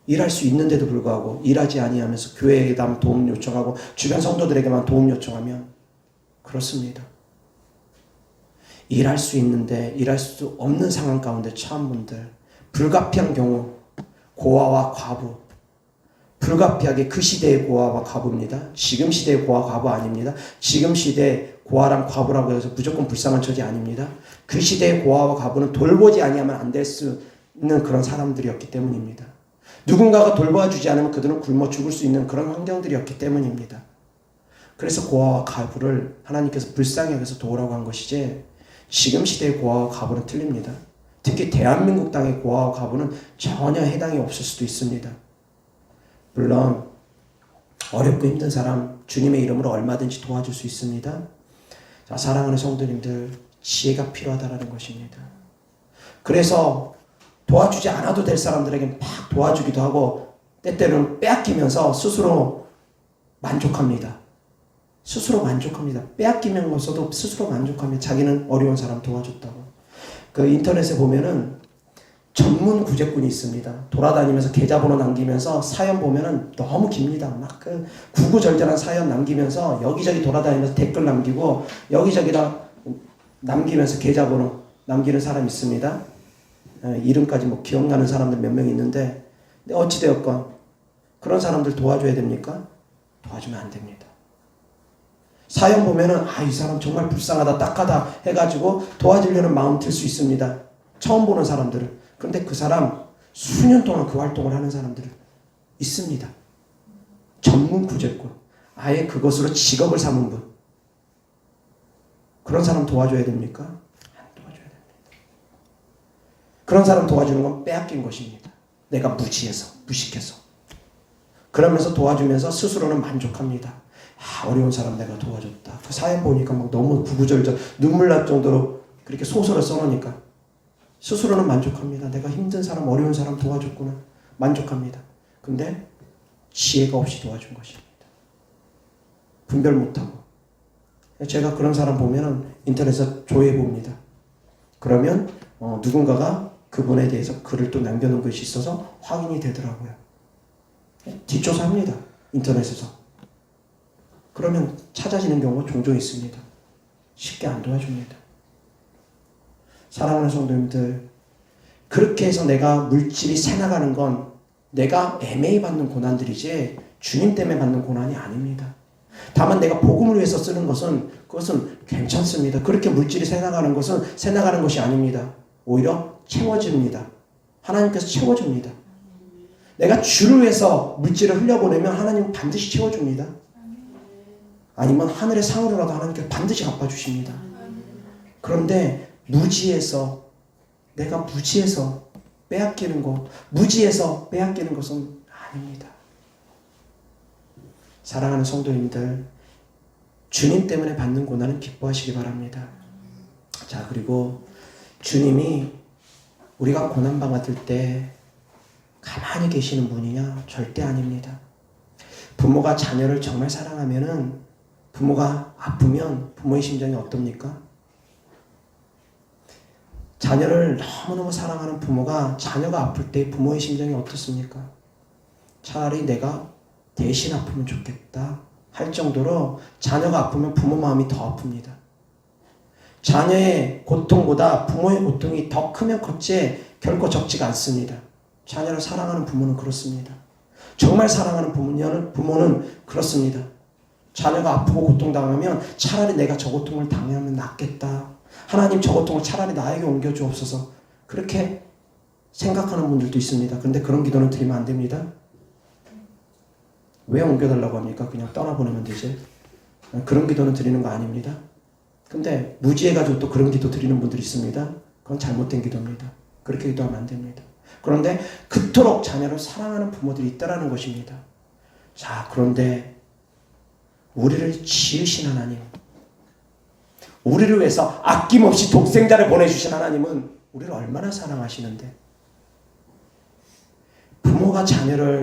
일할 수 있는데도 불구하고 일하지 아니하면서 교회에다 도움 요청하고 주변 성도들에게만 도움 요청하면 그렇습니다. 일할 수 있는데 일할 수 없는 상황 가운데 처한 분들, 불가피한 경우 고아와 과부, 불가피하게 그 시대의 고아와 과부입니다. 지금 시대의 고아 과부 아닙니다. 지금 시대의 고아랑 과부라고 해서 무조건 불쌍한 처지 아닙니다. 그 시대의 고아와 과부는 돌보지 아니하면 안 될 수 있는 그런 사람들이었기 때문입니다. 누군가가 돌봐주지 않으면 그들은 굶어 죽을 수 있는 그런 환경들이었기 때문입니다. 그래서 고아와 과부를 하나님께서 불쌍히 여겨서 도우라고 한 것이지 지금 시대의 고아와 과부는 틀립니다. 특히 대한민국 땅의 고아와 과부는 전혀 해당이 없을 수도 있습니다. 물론 어렵고 힘든 사람 주님의 이름으로 얼마든지 도와줄 수 있습니다. 자, 사랑하는 성도님들, 지혜가 필요하다는 것입니다. 그래서 도와주지 않아도 될 사람들에게 막 도와주기도 하고 때때로는 빼앗기면서 스스로 만족합니다. 빼앗기면서도 스스로 만족합니다. 자기는 어려운 사람 도와줬다고. 그 인터넷에 보면은 전문 구제꾼이 있습니다. 돌아다니면서 계좌번호 남기면서 사연 보면은 너무 깁니다. 막 그 구구절절한 사연 남기면서 여기저기 돌아다니면서 댓글 남기고 여기저기다 남기면서 계좌번호 남기는 사람 있습니다. 이름까지 뭐 기억나는 사람들 몇 명 있는데 어찌되었건 그런 사람들 도와줘야 됩니까? 도와주면 안 됩니다. 사연 보면은 이 사람 정말 불쌍하다 딱하다 해가지고 도와주려는 마음 들 수 있습니다. 처음 보는 사람들은. 그런데 그 사람 수년 동안 그 활동을 하는 사람들은 있습니다. 전문 구제꾼, 아예 그것으로 직업을 삼은 분. 그런 사람 도와줘야 됩니까? 안 도와줘야 됩니다. 그런 사람 도와주는 건 빼앗긴 것입니다. 내가 무식해서. 그러면서 도와주면서 스스로는 만족합니다. 어려운 사람 내가 도와줬다. 그 사연 보니까 막 너무 구구절절 눈물 날 정도로 그렇게 소설을 써놓으니까 스스로는 만족합니다. 내가 힘든 사람, 어려운 사람 도와줬구나. 만족합니다. 근데 지혜가 없이 도와준 것입니다. 분별 못하고. 제가 그런 사람 보면은 인터넷에서 조회해봅니다. 그러면 누군가가 그분에 대해서 글을 또 남겨놓은 것이 있어서 확인이 되더라고요. 뒷조사합니다. 인터넷에서. 그러면 찾아지는 경우가 종종 있습니다. 쉽게 안 도와줍니다. 사랑하는 성도님들, 그렇게 해서 내가 물질이 새나가는 건 내가 애매히 받는 고난들이지 주님 때문에 받는 고난이 아닙니다. 다만 내가 복음을 위해서 쓰는 것은 그것은 괜찮습니다. 그렇게 물질이 새나가는 것은 새나가는 것이 아닙니다. 오히려 채워집니다. 하나님께서 채워줍니다. 내가 주를 위해서 물질을 흘려보내면 하나님은 반드시 채워줍니다. 아니면 하늘의 상으로라도 하나님께서 반드시 갚아주십니다. 그런데 내가 무지해서 빼앗기는 것은 아닙니다. 사랑하는 성도님들, 주님 때문에 받는 고난은 기뻐하시기 바랍니다. 자, 그리고 주님이 우리가 고난받을 때 가만히 계시는 분이냐? 절대 아닙니다. 부모가 자녀를 정말 사랑하면은 부모가 아프면 부모의 심정이 어떻습니까? 자녀를 너무너무 사랑하는 부모가 자녀가 아플 때 부모의 심정이 어떻습니까? 차라리 내가 대신 아프면 좋겠다 할 정도로 자녀가 아프면 부모 마음이 더 아픕니다. 자녀의 고통보다 부모의 고통이 더 크면 컸지 결코 적지가 않습니다. 자녀를 사랑하는 부모는 그렇습니다. 정말 사랑하는 부모는 그렇습니다. 자녀가 아프고 고통당하면 차라리 내가 저 고통을 당하면 낫겠다. 하나님 저 고통을 차라리 나에게 옮겨주옵소서. 그렇게 생각하는 분들도 있습니다. 그런데 그런 기도는 드리면 안 됩니다. 왜 옮겨달라고 합니까? 그냥 떠나보내면 되지. 그런 기도는 드리는 거 아닙니다. 근데 무지해가지고 또 그런 기도 드리는 분들이 있습니다. 그건 잘못된 기도입니다. 그렇게 기도하면 안 됩니다. 그런데 그토록 자녀를 사랑하는 부모들이 있다라는 것입니다. 자, 그런데 우리를 지으신 하나님, 우리를 위해서 아낌없이 독생자를 보내주신 하나님은 우리를 얼마나 사랑하시는데,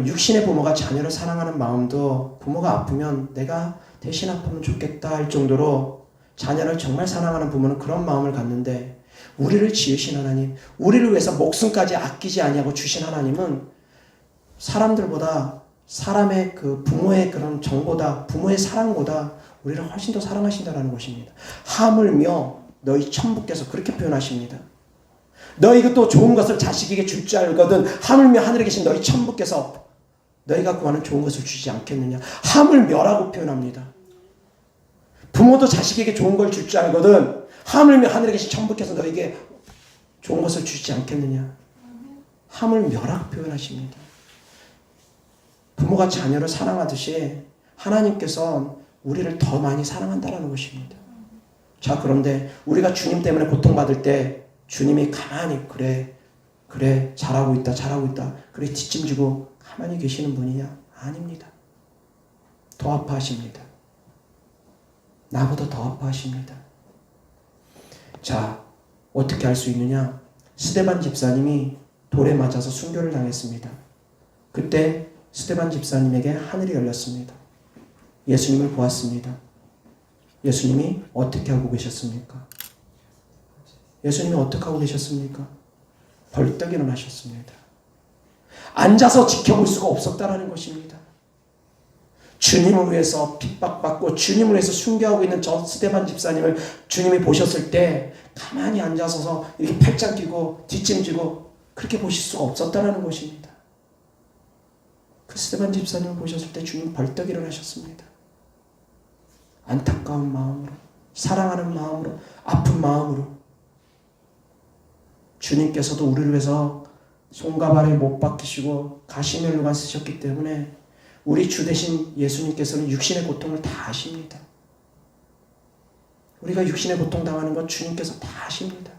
육신의 부모가 자녀를 사랑하는 마음도 부모가 아프면 내가 대신 아프면 좋겠다 할 정도로 자녀를 정말 사랑하는 부모는 그런 마음을 갖는데, 우리를 지으신 하나님, 우리를 위해서 목숨까지 아끼지 아니하고 주신 하나님은 사람들보다, 사람의 그 부모의 그런 정보다, 부모의 사랑보다 우리를 훨씬 더 사랑하신다는 것입니다. 하물며 너희 천부께서 그렇게 표현하십니다. 너희가 또 좋은 것을 자식에게 줄 줄 알거든 하물며 하늘에 계신 너희 천부께서 너희가 구하는 좋은 것을 주지 않겠느냐. 하물며라고 표현합니다. 부모도 자식에게 좋은 걸 줄 줄 알거든 하물며 하늘에 계신 천부께서 너희에게 좋은 것을 주지 않겠느냐. 하물며라고 표현하십니다. 부모가 자녀를 사랑하듯이 하나님께서 우리를 더 많이 사랑한다는 것입니다. 자, 그런데 우리가 주님 때문에 고통받을 때 주님이 가만히 그래 잘하고 있다 그래 뒷짐지고 가만히 계시는 분이냐? 아닙니다. 더 아파하십니다. 나보다 더 아파하십니다. 자, 어떻게 알 수 있느냐? 스데반 집사님이 돌에 맞아서 순교를 당했습니다. 그때 스데반 집사님에게 하늘이 열렸습니다. 예수님을 보았습니다. 예수님이 어떻게 하고 계셨습니까? 예수님이 어떻게 하고 계셨습니까? 벌떡 일어나셨습니다. 앉아서 지켜볼 수가 없었다라는 것입니다. 주님을 위해서 핍박받고 주님을 위해서 순교하고 있는 저 스데반 집사님을 주님이 보셨을 때 가만히 앉아서 이렇게 팔짱 끼고 뒷짐지고 그렇게 보실 수가 없었다라는 것입니다. 그 스데반 집사님을 보셨을 때 주님 벌떡 일어나셨습니다. 안타까운 마음으로, 사랑하는 마음으로, 아픈 마음으로. 주님께서도 우리를 위해서 손과 발에 못 박히시고 가시멜로만 쓰셨기 때문에 우리 주 되신 예수님께서는 육신의 고통을 다 아십니다. 우리가 육신의 고통 당하는 것 주님께서 다 아십니다.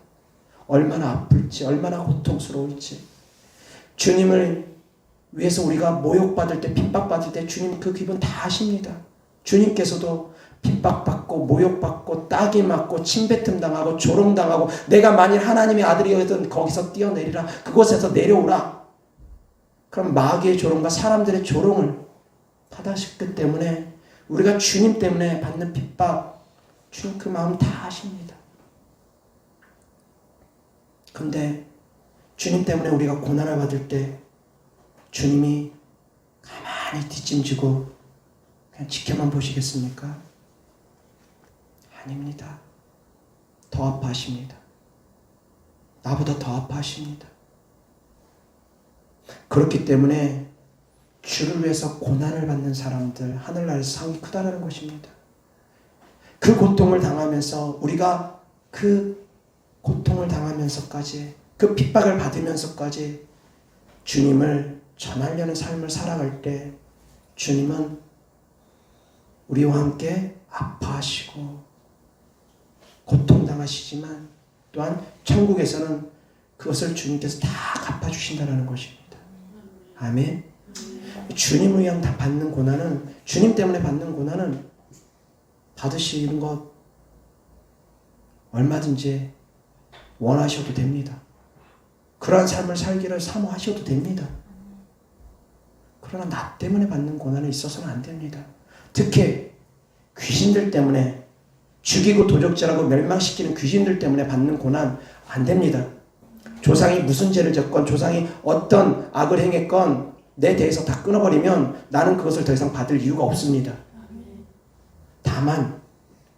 얼마나 아플지, 얼마나 고통스러울지. 주님을 위해서 우리가 모욕받을 때, 핍박받을 때 주님 그 기분 다 아십니다. 주님께서도 핍박받고 모욕받고 따기 맞고 침뱉음 당하고 조롱당하고 내가 만일 하나님의 아들이었던 거기서 뛰어내리라, 그곳에서 내려오라. 그럼 마귀의 조롱과 사람들의 조롱을 받으셨기 때문에 우리가 주님 때문에 받는 핍박, 주님 그 마음 다 아십니다. 근데 주님 때문에 우리가 고난을 받을 때 주님이 가만히 뒷짐지고 그냥 지켜만 보시겠습니까? 아닙니다. 더 아파하십니다. 나보다 더 아파하십니다. 그렇기 때문에 주를 위해서 고난을 받는 사람들 하늘나라에서 상이 크다는 것입니다. 그 고통을 당하면서 우리가 그 고통을 당하면서까지 그 핍박을 받으면서까지 주님을 전하려는 삶을 살아갈 때 주님은 우리와 함께 아파하시고 고통당하시지만 또한 천국에서는 그것을 주님께서 다 갚아주신다는 것입니다. 아멘. 주님을 위한 다 받는 고난은, 주님 때문에 받는 고난은 받으시는 것 얼마든지 원하셔도 됩니다. 그러한 삶을 살기를 사모하셔도 됩니다. 그러나 나 때문에 받는 고난은 있어서는 안 됩니다. 특히 귀신들 때문에, 죽이고 도적질하고 멸망시키는 귀신들 때문에 받는 고난 안 됩니다. 조상이 무슨 죄를 졌건 조상이 어떤 악을 행했건 내 대해서 다 끊어버리면 나는 그것을 더 이상 받을 이유가 없습니다. 다만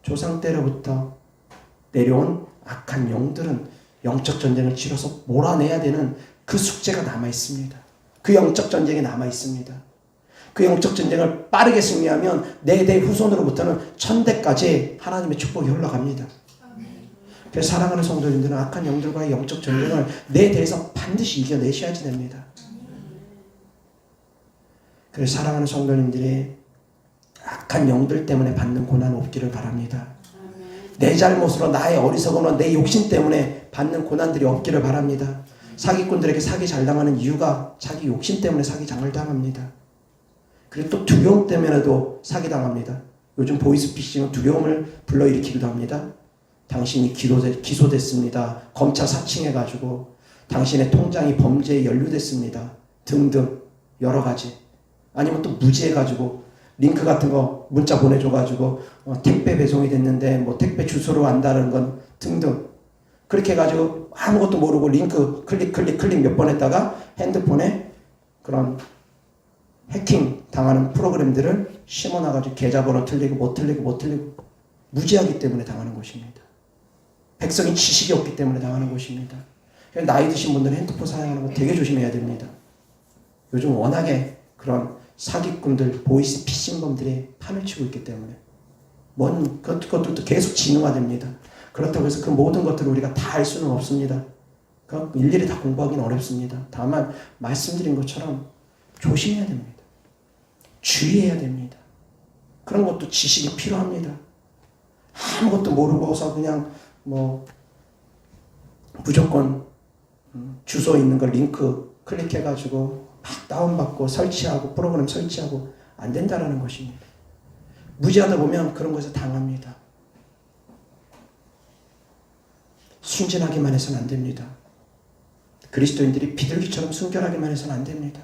조상 때로부터 내려온 악한 영들은 영적 전쟁을 치러서 몰아내야 되는 그 숙제가 남아있습니다. 그 영적 전쟁이 남아있습니다. 그 영적 전쟁을 빠르게 승리하면 내 대 후손으로부터는 천대까지 하나님의 축복이 흘러갑니다. 그래서 사랑하는 성도님들은 악한 영들과의 영적 전쟁을 내 대에서 반드시 이겨내셔야지 됩니다. 그래서 사랑하는 성도님들이 악한 영들 때문에 받는 고난 없기를 바랍니다. 내 잘못으로, 나의 어리석음으로, 내 욕심 때문에 받는 고난들이 없기를 바랍니다. 사기꾼들에게 사기 잘 당하는 이유가 자기 욕심 때문에 사기장을 당합니다. 그리고 또 두려움 때문에도 사기당합니다. 요즘 보이스피싱은 두려움을 불러일으키기도 합니다. 당신이 기소됐습니다. 검찰 사칭해가지고 당신의 통장이 범죄에 연루됐습니다. 등등 여러 가지. 아니면 또 무지해가지고 링크 같은 거 문자 보내줘가지고 택배 배송이 됐는데 뭐 택배 주소로 안다는 건 등등. 그렇게 해가지고 아무것도 모르고 링크 클릭 몇 번 했다가 핸드폰에 그런 해킹 당하는 프로그램들을 심어놔가지고 계좌번호 틀리고 못 틀리고 무지하기 때문에 당하는 것입니다. 백성이 지식이 없기 때문에 당하는 것입니다. 나이 드신 분들은 핸드폰 사용하는 거 되게 조심해야 됩니다. 요즘 워낙에 그런 사기꾼들, 보이스 피싱범들이 판을 치고 있기 때문에 그것도 계속 진화됩니다. 그렇다고 해서 그 모든 것들을 우리가 다 알 수는 없습니다. 일일이 다 공부하기는 어렵습니다. 다만 말씀드린 것처럼 조심해야 됩니다. 주의해야 됩니다. 그런 것도 지식이 필요합니다. 아무것도 모르고서 그냥 무조건 주소 있는 거 링크 클릭해가지고 막 다운받고 설치하고 프로그램 설치하고 안 된다라는 것입니다. 무지하다 보면 그런 것에 당합니다. 순진하기만 해서는 안 됩니다. 그리스도인들이 비둘기처럼 순결하기만 해서는 안 됩니다.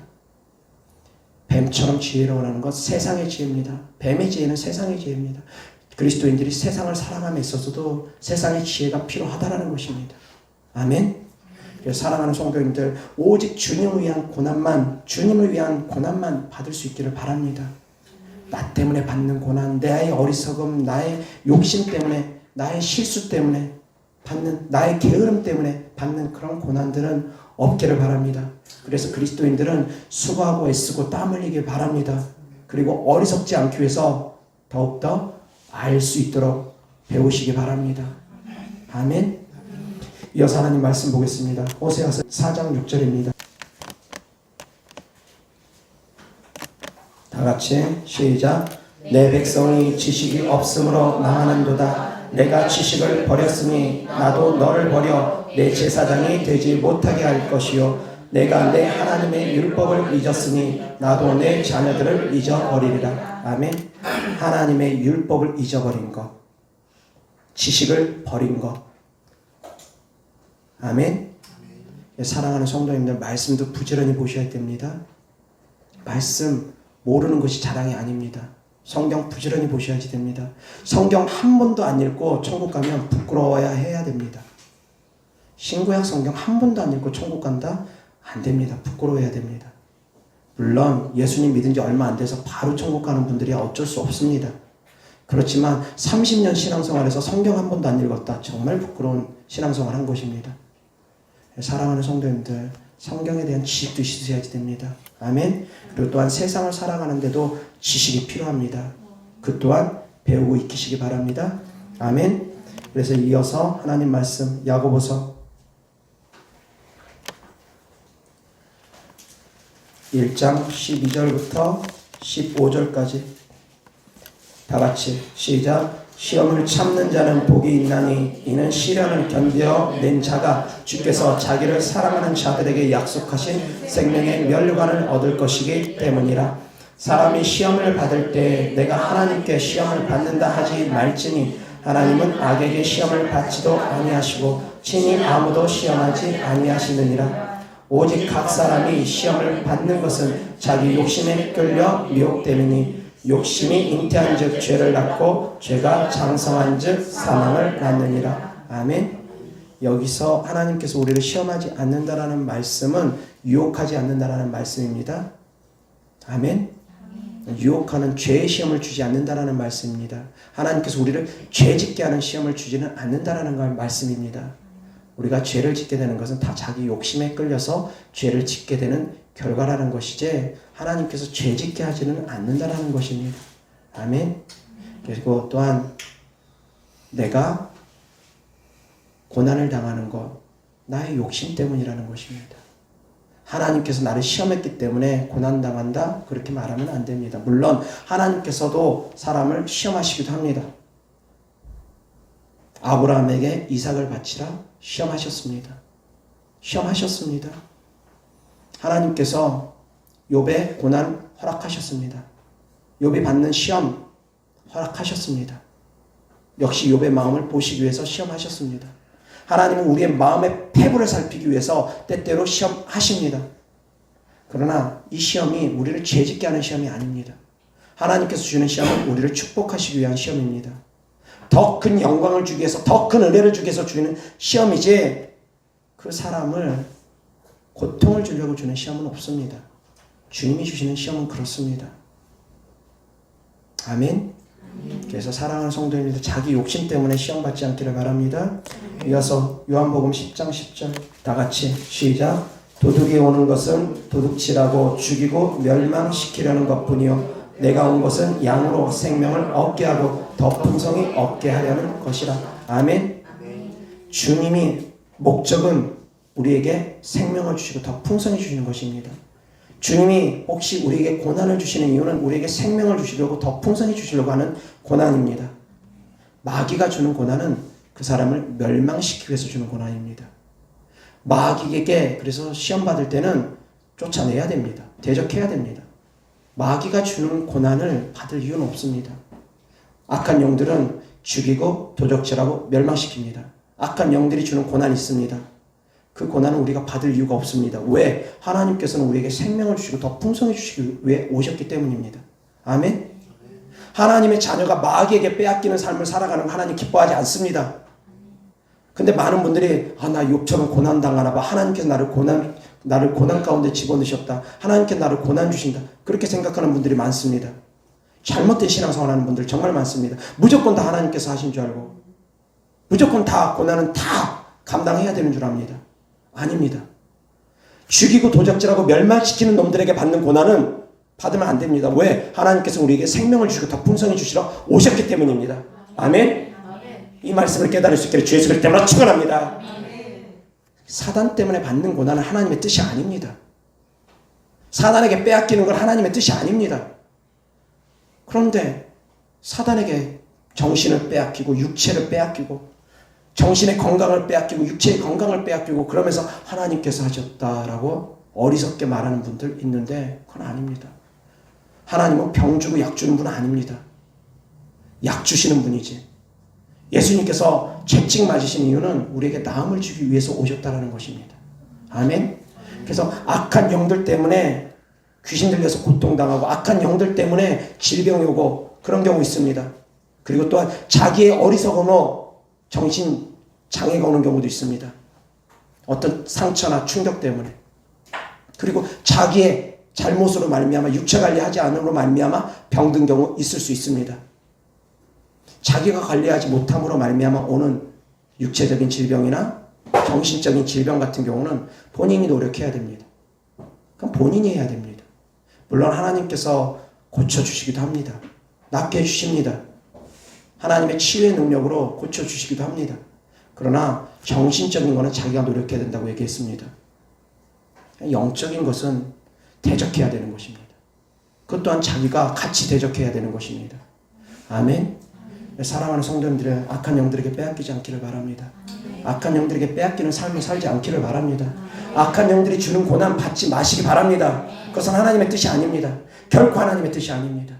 뱀처럼 지혜로워하는 것 세상의 지혜입니다. 뱀의 지혜는 세상의 지혜입니다. 그리스도인들이 세상을 살아감에 있어서도 세상의 지혜가 필요하다라는 것입니다. 아멘. 사랑하는 성도님들, 오직 주님을 위한 고난만 받을 수 있기를 바랍니다. 나 때문에 받는 고난, 나의 어리석음, 나의 욕심 때문에, 나의 실수 때문에 받는, 나의 게으름 때문에 받는 그런 고난들은 없기를 바랍니다. 그래서 그리스도인들은 수고하고 애쓰고 땀 흘리길 바랍니다. 그리고 어리석지 않기 위해서 더욱더 알 수 있도록 배우시기 바랍니다. 아멘. 이어서 하나님 말씀 보겠습니다. 호세아서 4장 6절입니다. 다 같이 시작. 내 백성이 지식이 없으므로 망하는도다. 내가 지식을 버렸으니 나도 너를 버려 내 제사장이 되지 못하게 할 것이요. 내가 내 하나님의 율법을 잊었으니 나도 내 자녀들을 잊어버리리라. 아멘. 하나님의 율법을 잊어버린 것, 지식을 버린 것. 아멘. 사랑하는 성도님들, 말씀도 부지런히 보셔야 됩니다. 말씀 모르는 것이 자랑이 아닙니다. 성경 부지런히 보셔야지 됩니다. 성경 한 번도 안 읽고 천국 가면 부끄러워야 해야 됩니다. 신구약 성경 한 번도 안 읽고 천국 간다? 안 됩니다. 부끄러워야 됩니다. 물론 예수님 믿은 지 얼마 안 돼서 바로 천국 가는 분들이 어쩔 수 없습니다. 그렇지만 30년 신앙생활에서 성경 한 번도 안 읽었다. 정말 부끄러운 신앙생활 한 것입니다. 사랑하는 성도님들, 성경에 대한 지식도 있으셔야지 됩니다. 아멘. 그리고 또한 세상을 살아가는데도 지식이 필요합니다. 그 또한 배우고 익히시기 바랍니다. 아멘. 그래서 이어서 하나님 말씀 야고보서 1장 12절부터 15절까지 다 같이 시작. 시험을 참는 자는 복이 있나니 이는 시련을 견뎌 낸 자가 주께서 자기를 사랑하는 자들에게 약속하신 생명의 면류관을 얻을 것이기 때문이라. 사람이 시험을 받을 때 내가 하나님께 시험을 받는다 하지 말지니 하나님은 악에게 시험을 받지도 아니하시고 친히 아무도 시험하지 아니하시느니라. 오직 각 사람이 시험을 받는 것은 자기 욕심에 끌려 미혹됨이니 욕심이 잉태한 즉 죄를 낳고 죄가 장성한 즉 사망을 낳느니라. 아멘. 여기서 하나님께서 우리를 시험하지 않는다라는 말씀은 유혹하지 않는다라는 말씀입니다. 아멘. 유혹하는 죄의 시험을 주지 않는다라는 말씀입니다. 하나님께서 우리를 죄 짓게 하는 시험을 주지는 않는다라는 말씀입니다. 우리가 죄를 짓게 되는 것은 다 자기 욕심에 끌려서 죄를 짓게 되는 결과라는 것이지 하나님께서 죄 짓게 하지는 않는다라는 것입니다. 아멘. 그리고 또한 내가 고난을 당하는 것 나의 욕심 때문이라는 것입니다. 하나님께서 나를 시험했기 때문에 고난당한다 그렇게 말하면 안 됩니다. 물론 하나님께서도 사람을 시험하시기도 합니다. 아브라함에게 이삭을 바치라 시험하셨습니다. 시험하셨습니다. 하나님께서 욥의 고난 허락하셨습니다. 욥이 받는 시험 허락하셨습니다. 역시 욥의 마음을 보시기 위해서 시험하셨습니다. 하나님은 우리의 마음의 패부를 살피기 위해서 때때로 시험하십니다. 그러나 이 시험이 우리를 죄짓게 하는 시험이 아닙니다. 하나님께서 주는 시험은 우리를 축복하시기 위한 시험입니다. 더 큰 영광을 주기 위해서, 더 큰 은혜를 주기 위해서 주는 시험이지 그 사람을 고통을 주려고 주는 시험은 없습니다. 주님이 주시는 시험은 그렇습니다. 아멘. 그래서 사랑하는 성도님들, 자기 욕심 때문에 시험받지 않기를 바랍니다. 이어서 요한복음 10장 10절 다 같이 시작. 도둑이 오는 것은 도둑질하고 죽이고 멸망시키려는 것뿐이요 내가 온 것은 양으로 생명을 얻게 하고 더 풍성히 얻게 하려는 것이라. 아멘. 주님이 목적은 우리에게 생명을 주시고 더 풍성히 주시는 것입니다. 주님이 혹시 우리에게 고난을 주시는 이유는 우리에게 생명을 주시려고 더 풍성히 주시려고 하는 고난입니다. 마귀가 주는 고난은 그 사람을 멸망시키기 위해서 주는 고난입니다. 마귀에게 그래서 시험 받을 때는 쫓아내야 됩니다. 대적해야 됩니다. 마귀가 주는 고난을 받을 이유는 없습니다. 악한 영들은 죽이고 도적질하고 멸망시킵니다. 악한 영들이 주는 고난이 있습니다. 그 고난은 우리가 받을 이유가 없습니다. 왜? 하나님께서는 우리에게 생명을 주시고 더 풍성히 주시기 위해 오셨기 때문입니다. 아멘? 하나님의 자녀가 마귀에게 빼앗기는 삶을 살아가는 거 하나님 기뻐하지 않습니다. 근데 많은 분들이 나 욥처럼 고난 당하나 봐. 하나님께서 나를 고난 가운데 집어넣으셨다. 하나님께서 나를 고난 주신다. 그렇게 생각하는 분들이 많습니다. 잘못된 신앙생활 하는 분들 정말 많습니다. 무조건 다 하나님께서 하신 줄 알고 무조건 다 고난은 다 감당해야 되는 줄 압니다. 아닙니다. 죽이고 도적질하고 멸망시키는 놈들에게 받는 고난은 받으면 안 됩니다. 왜? 하나님께서 우리에게 생명을 주시고 더 풍성히 주시러 오셨기 때문입니다. 아멘? 이 말씀을 깨달을 수 있기를 주 예수를 때문에 축원합니다. 사단 때문에 받는 고난은 하나님의 뜻이 아닙니다. 사단에게 빼앗기는 건 하나님의 뜻이 아닙니다. 그런데 사단에게 정신을 빼앗기고 육체를 빼앗기고 정신의 건강을 빼앗기고 육체의 건강을 빼앗기고 그러면서 하나님께서 하셨다라고 어리석게 말하는 분들 있는데 그건 아닙니다. 하나님은 병 주고 약 주는 분은 아닙니다. 약 주시는 분이지. 예수님께서 채찍 맞으신 이유는 우리에게 나음을 주기 위해서 오셨다라는 것입니다. 아멘. 그래서 악한 영들 때문에 귀신 들려서 고통당하고 악한 영들 때문에 질병이 오고 그런 경우 있습니다. 그리고 또한 자기의 어리석음으로 정신 장애가 오는 경우도 있습니다. 어떤 상처나 충격 때문에. 그리고 자기의 잘못으로 말미암아 육체 관리하지 않음으로 말미암아 병든 경우 있을 수 있습니다. 자기가 관리하지 못함으로 말미암아 오는 육체적인 질병이나 정신적인 질병 같은 경우는 본인이 노력해야 됩니다. 그럼 본인이 해야 됩니다. 물론 하나님께서 고쳐주시기도 합니다. 낫게 해주십니다. 하나님의 치유의 능력으로 고쳐주시기도 합니다. 그러나 정신적인 것은 자기가 노력해야 된다고 얘기했습니다. 영적인 것은 대적해야 되는 것입니다. 그것 또한 자기가 같이 대적해야 되는 것입니다. 아멘. 사랑하는 성도님들의 악한 영들에게 빼앗기지 않기를 바랍니다. 악한 영들에게 빼앗기는 삶을 살지 않기를 바랍니다. 악한 영들이 주는 고난 받지 마시기 바랍니다. 그것은 하나님의 뜻이 아닙니다. 결코 하나님의 뜻이 아닙니다.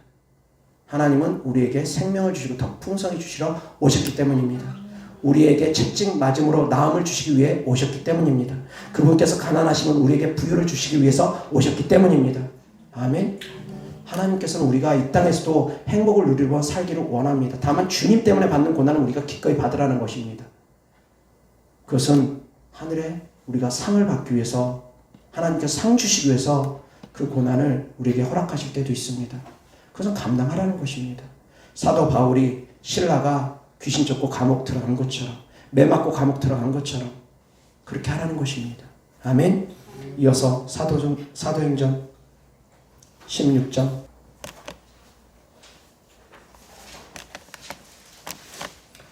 하나님은 우리에게 생명을 주시고 더 풍성히 주시러 오셨기 때문입니다. 우리에게 채찍 맞음으로 나음을 주시기 위해 오셨기 때문입니다. 그분께서 가난하시면 우리에게 부유를 주시기 위해서 오셨기 때문입니다. 아멘. 하나님께서는 우리가 이 땅에서도 행복을 누리고 살기를 원합니다. 다만 주님 때문에 받는 고난은 우리가 기꺼이 받으라는 것입니다. 그것은 하늘에 우리가 상을 받기 위해서 하나님께서 상 주시기 위해서 그 고난을 우리에게 허락하실 때도 있습니다. 그것은 감당하라는 것입니다. 사도 바울이 신라가 귀신 쫓고 감옥 들어간 것처럼 매 맞고 감옥 들어간 것처럼 그렇게 하라는 것입니다. 아멘. 이어서 사도행전 16장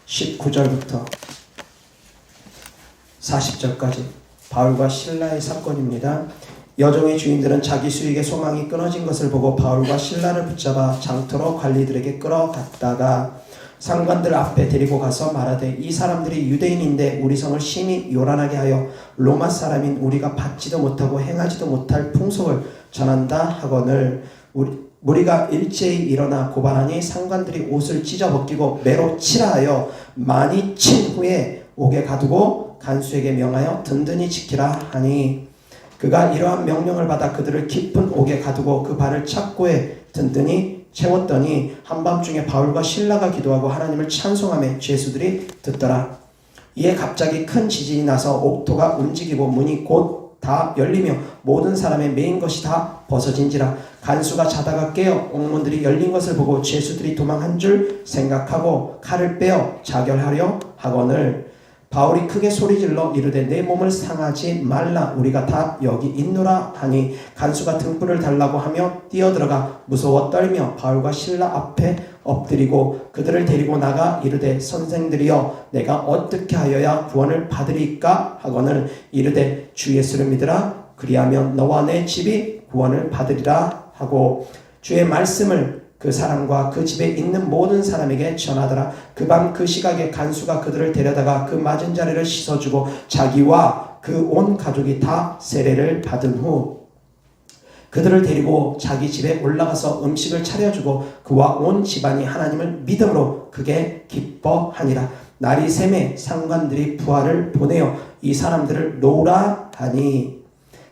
19절부터 40절까지 바울과 신라의 사건입니다. 여종의 주인들은 자기 수익의 소망이 끊어진 것을 보고 바울과 신라를 붙잡아 장터로 관리들에게 끌어갔다가 상관들 앞에 데리고 가서 말하되 이 사람들이 유대인인데 우리 성을 심히 요란하게 하여 로마 사람인 우리가 받지도 못하고 행하지도 못할 풍속을 전한다 하거늘 무리가 일제히 일어나 고발하니 상관들이 옷을 찢어 벗기고 매로 치라 하여 많이 친 후에 옥에 가두고 간수에게 명하여 든든히 지키라 하니 그가 이러한 명령을 받아 그들을 깊은 옥에 가두고 그 발을 착고에 든든히 채웠더니 한밤중에 바울과 실라가 기도하고 하나님을 찬송하며 죄수들이 듣더라. 이에 갑자기 큰 지진이 나서 옥토가 움직이고 문이 곧 다 열리며 모든 사람의 메인 것이 다 벗어진지라. 간수가 자다가 깨어 옥문들이 열린 것을 보고 죄수들이 도망한 줄 생각하고 칼을 빼어 자결하려 하거늘 바울이 크게 소리질러 이르되 내 몸을 상하지 말라 우리가 다 여기 있노라 하니 간수가 등불을 달라고 하며 뛰어들어가 무서워 떨며 바울과 실라 앞에 엎드리고 그들을 데리고 나가 이르되 선생들이여 내가 어떻게 하여야 구원을 받으리까 하거늘 이르되 주 예수를 믿으라 그리하면 너와 내 집이 구원을 받으리라 하고 주의 말씀을 그 사람과 그 집에 있는 모든 사람에게 전하더라. 그 밤 그 시각에 간수가 그들을 데려다가 그 맞은 자리를 씻어주고 자기와 그 온 가족이 다 세례를 받은 후 그들을 데리고 자기 집에 올라가서 음식을 차려주고 그와 온 집안이 하나님을 믿음으로 크게 기뻐하니라. 날이 새매 상관들이 부하를 보내어 이 사람들을 놓으라 하니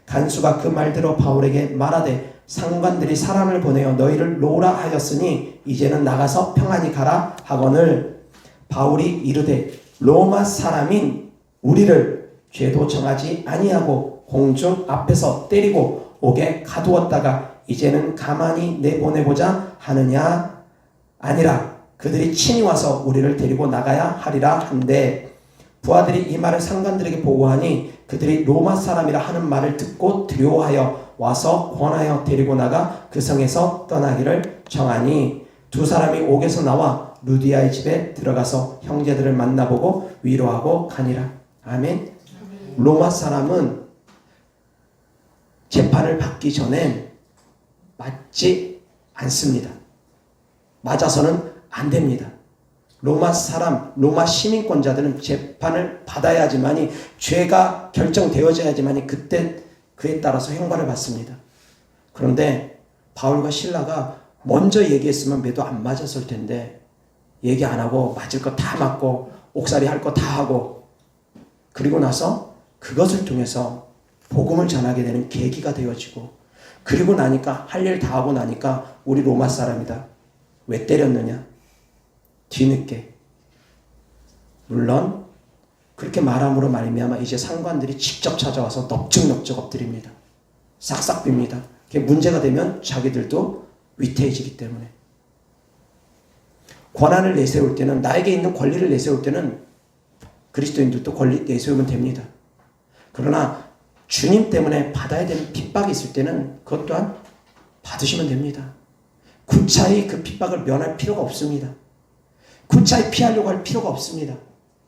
간수가 그 말대로 바울에게 말하되 상관들이 사람을 보내어 너희를 놓으라 하였으니 이제는 나가서 평안히 가라 하거늘 바울이 이르되 로마 사람인 우리를 죄도 정하지 아니하고 공중 앞에서 때리고 옥에 가두었다가 이제는 가만히 내보내고자 하느냐 아니라 그들이 친히 와서 우리를 데리고 나가야 하리라 한데 부하들이 이 말을 상관들에게 보고하니 그들이 로마 사람이라 하는 말을 듣고 두려워하여 와서 권하여 데리고 나가 그 성에서 떠나기를 정하니 두 사람이 옥에서 나와 루디아의 집에 들어가서 형제들을 만나보고 위로하고 가니라. 아멘. 로마 사람은 재판을 받기 전엔 맞지 않습니다. 맞아서는 안 됩니다. 로마 사람, 로마 시민권자들은 재판을 받아야지만이 죄가 결정되어져야지만이 그때 그에 따라서 형벌을 받습니다. 그런데 바울과 실라가 먼저 얘기했으면 매도 안 맞았을 텐데 얘기 안 하고 맞을 거 다 맞고 옥살이 할 거 다 하고 그리고 나서 그것을 통해서 복음을 전하게 되는 계기가 되어지고 그리고 나니까 할 일 다 하고 나니까 우리 로마 사람이다. 왜 때렸느냐? 뒤늦게. 물론 그렇게 말함으로 말미암아 이제 상관들이 직접 찾아와서 넙죽넙죽 엎드립니다. 싹싹 빕니다. 그게 문제가 되면 자기들도 위태해지기 때문에. 권한을 내세울 때는 나에게 있는 권리를 내세울 때는 그리스도인들도 권리 내세우면 됩니다. 그러나 주님 때문에 받아야 되는 핍박이 있을 때는 그것 또한 받으시면 됩니다. 구차히 그 핍박을 면할 필요가 없습니다. 구차히 피하려고 할 필요가 없습니다.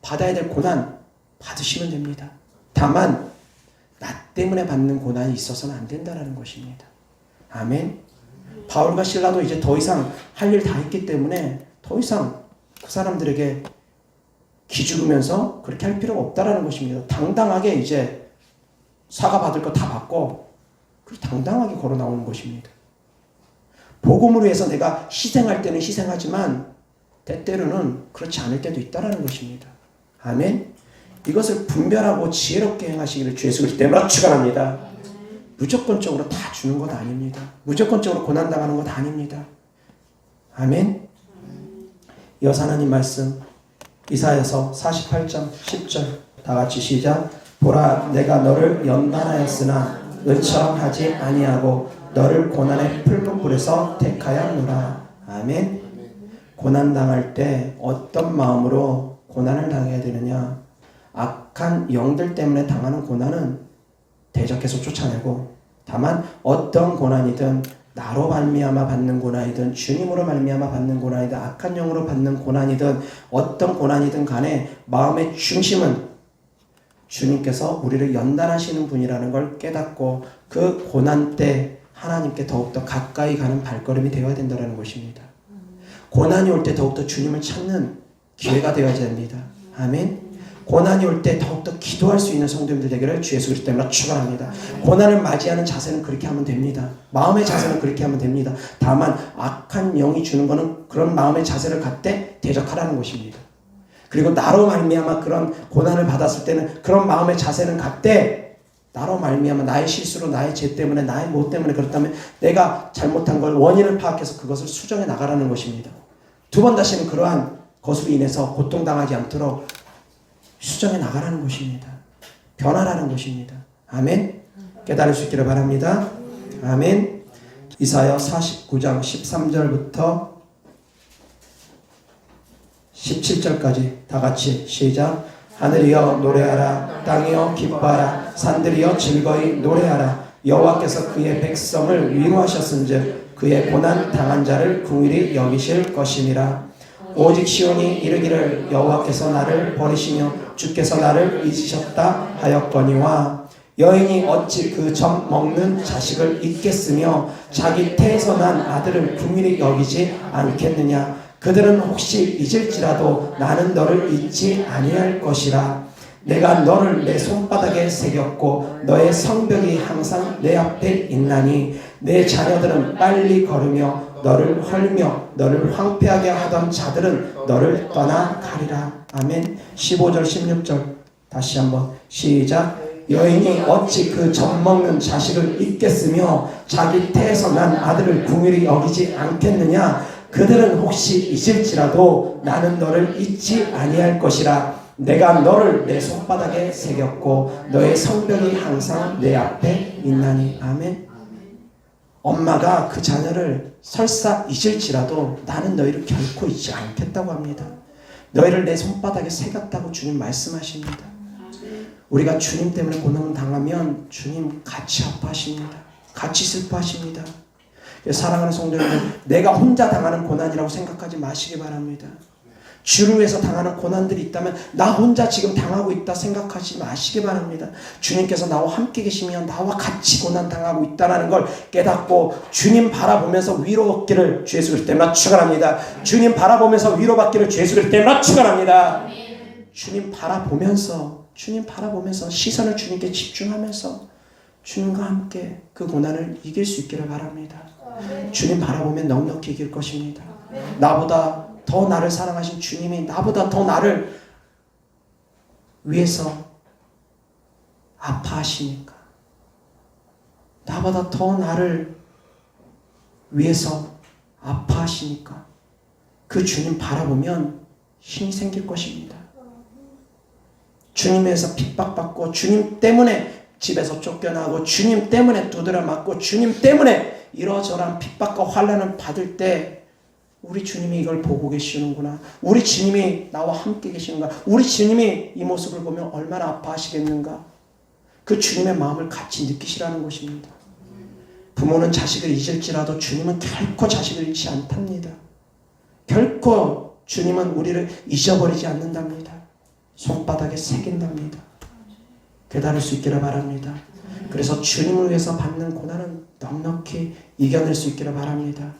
받아야 될 고난 받으시면 됩니다. 다만 나 때문에 받는 고난이 있어서는 안 된다는 것입니다. 아멘. 바울과 실라도 이제 더 이상 할 일 다 했기 때문에 더 이상 그 사람들에게 기죽으면서 그렇게 할 필요가 없다는 것입니다. 당당하게 이제 사과 받을 거 다 받고 당당하게 걸어 나오는 것입니다. 복음을 위해서 내가 희생할 때는 희생하지만 때때로는 그렇지 않을 때도 있다는 것입니다. 아멘. 이것을 분별하고 지혜롭게 행하시기를 주 예수 그리스도 때문에 축원합니다. 무조건적으로 다 주는 것 아닙니다. 무조건적으로 고난당하는 것 아닙니다. 아멘. 이어서 하나님 말씀 이사야서 48장 10절 다 같이 시작. 보라 내가 너를 연단하였으나 은처럼 하지 아니하고 너를 고난의 풀무불에서 택하였노라. 아멘. 고난당할 때 어떤 마음으로 고난을 당해야 되느냐. 악한 영들 때문에 당하는 고난은 대적해서 쫓아내고 다만 어떤 고난이든 나로 말미암아 받는 고난이든 주님으로 말미암아 받는 고난이든 악한 영으로 받는 고난이든 어떤 고난이든 간에 마음의 중심은 주님께서 우리를 연단하시는 분이라는 걸 깨닫고 그 고난 때 하나님께 더욱더 가까이 가는 발걸음이 되어야 된다는 것입니다. 고난이 올 때 더욱더 주님을 찾는 기회가 되어야 됩니다. 아멘. 고난이 올 때 더욱더 기도할 수 있는 성도님들 되기를 주 예수 그리스도 이름으로 축원합니다. 고난을 맞이하는 자세는 그렇게 하면 됩니다. 마음의 자세는 그렇게 하면 됩니다. 다만 악한 영이 주는 것은 그런 마음의 자세를 갖되 대적하라는 것입니다. 그리고 나로 말미암아 그런 고난을 받았을 때는 그런 마음의 자세는 갖되 나로 말미암아 나의 실수로 나의 죄 때문에 나의 못 때문에 그렇다면 내가 잘못한 걸 원인을 파악해서 그것을 수정해 나가라는 것입니다. 두 번 다시는 그러한 것으로 인해서 고통당하지 않도록 수정해 나가라는 것입니다. 변화라는 것입니다. 아멘. 깨달을 수 있기를 바랍니다. 아멘. 이사야 49장 13절부터 17절까지 다 같이 시작. 하늘이여 노래하라. 땅이여 기뻐하라. 산들이여 즐거이 노래하라. 여호와께서 그의 백성을 위로하셨은즉 그의 고난 당한 자를 긍휼히 여기실 것이니라. 오직 시온이 이르기를 여호와께서 나를 버리시며 주께서 나를 잊으셨다 하였거니와 여인이 어찌 그 젖 먹는 자식을 잊겠으며 자기 태에서 난 아들을 긍휼히 여기지 않겠느냐. 그들은 혹시 잊을지라도 나는 너를 잊지 아니할 것이라. 내가 너를 내 손바닥에 새겼고 너의 성벽이 항상 내 앞에 있나니 내 자녀들은 빨리 걸으며 너를 헐며 너를 황폐하게 하던 자들은 너를 떠나 가리라. 아멘. 15절 16절 다시 한번 시작. 여인이 어찌 그 젖 먹는 자식을 잊겠으며 자기 태에서 난 아들을 긍휼히 여기지 않겠느냐. 그들은 혹시 잊을지라도 나는 너를 잊지 아니할 것이라. 내가 너를 내 손바닥에 새겼고 너의 성벽이 항상 내 앞에 있나니. 아멘. 엄마가 그 자녀를 설사 잊을지라도 나는 너희를 결코 잊지 않겠다고 합니다. 너희를 내 손바닥에 새겼다고 주님 말씀하십니다. 우리가 주님 때문에 고난을 당하면 주님 같이 아파하십니다. 같이 슬퍼하십니다. 사랑하는 성도 여러분, 내가 혼자 당하는 고난이라고 생각하지 마시기 바랍니다. 주를 위해서 당하는 고난들이 있다면 나 혼자 지금 당하고 있다 생각하지 마시기 바랍니다. 주님께서 나와 함께 계시면 나와 같이 고난 당하고 있다는 걸 깨닫고 주님 바라보면서 위로받기를 주 예수 그리스도 이름으로 축원합니다. 주님 바라보면서 위로받기를 주 예수 그리스도 이름으로 축원합니다. 주님 바라보면서 시선을 주님께 집중하면서 주님과 함께 그 고난을 이길 수 있기를 바랍니다. 주님 바라보면 넉넉히 이길 것입니다. 나보다 더 나를 사랑하신 주님이 나보다 더 나를 위해서 아파하시니까, 나보다 더 나를 위해서 아파하시니까 그 주님 바라보면 힘이 생길 것입니다. 주님에서 핍박받고 주님 때문에 집에서 쫓겨나고 주님 때문에 두드려 맞고 주님 때문에 이러저러한 핍박과 환난을 받을 때 우리 주님이 이걸 보고 계시는구나. 우리 주님이 나와 함께 계시는가. 우리 주님이 이 모습을 보면 얼마나 아파하시겠는가. 그 주님의 마음을 같이 느끼시라는 것입니다. 부모는 자식을 잊을지라도 주님은 결코 자식을 잃지 않답니다. 결코 주님은 우리를 잊어버리지 않는답니다. 손바닥에 새긴답니다. 깨달을 수 있기를 바랍니다. 그래서 주님을 위해서 받는 고난은 넉넉히 이겨낼 수 있기를 바랍니다.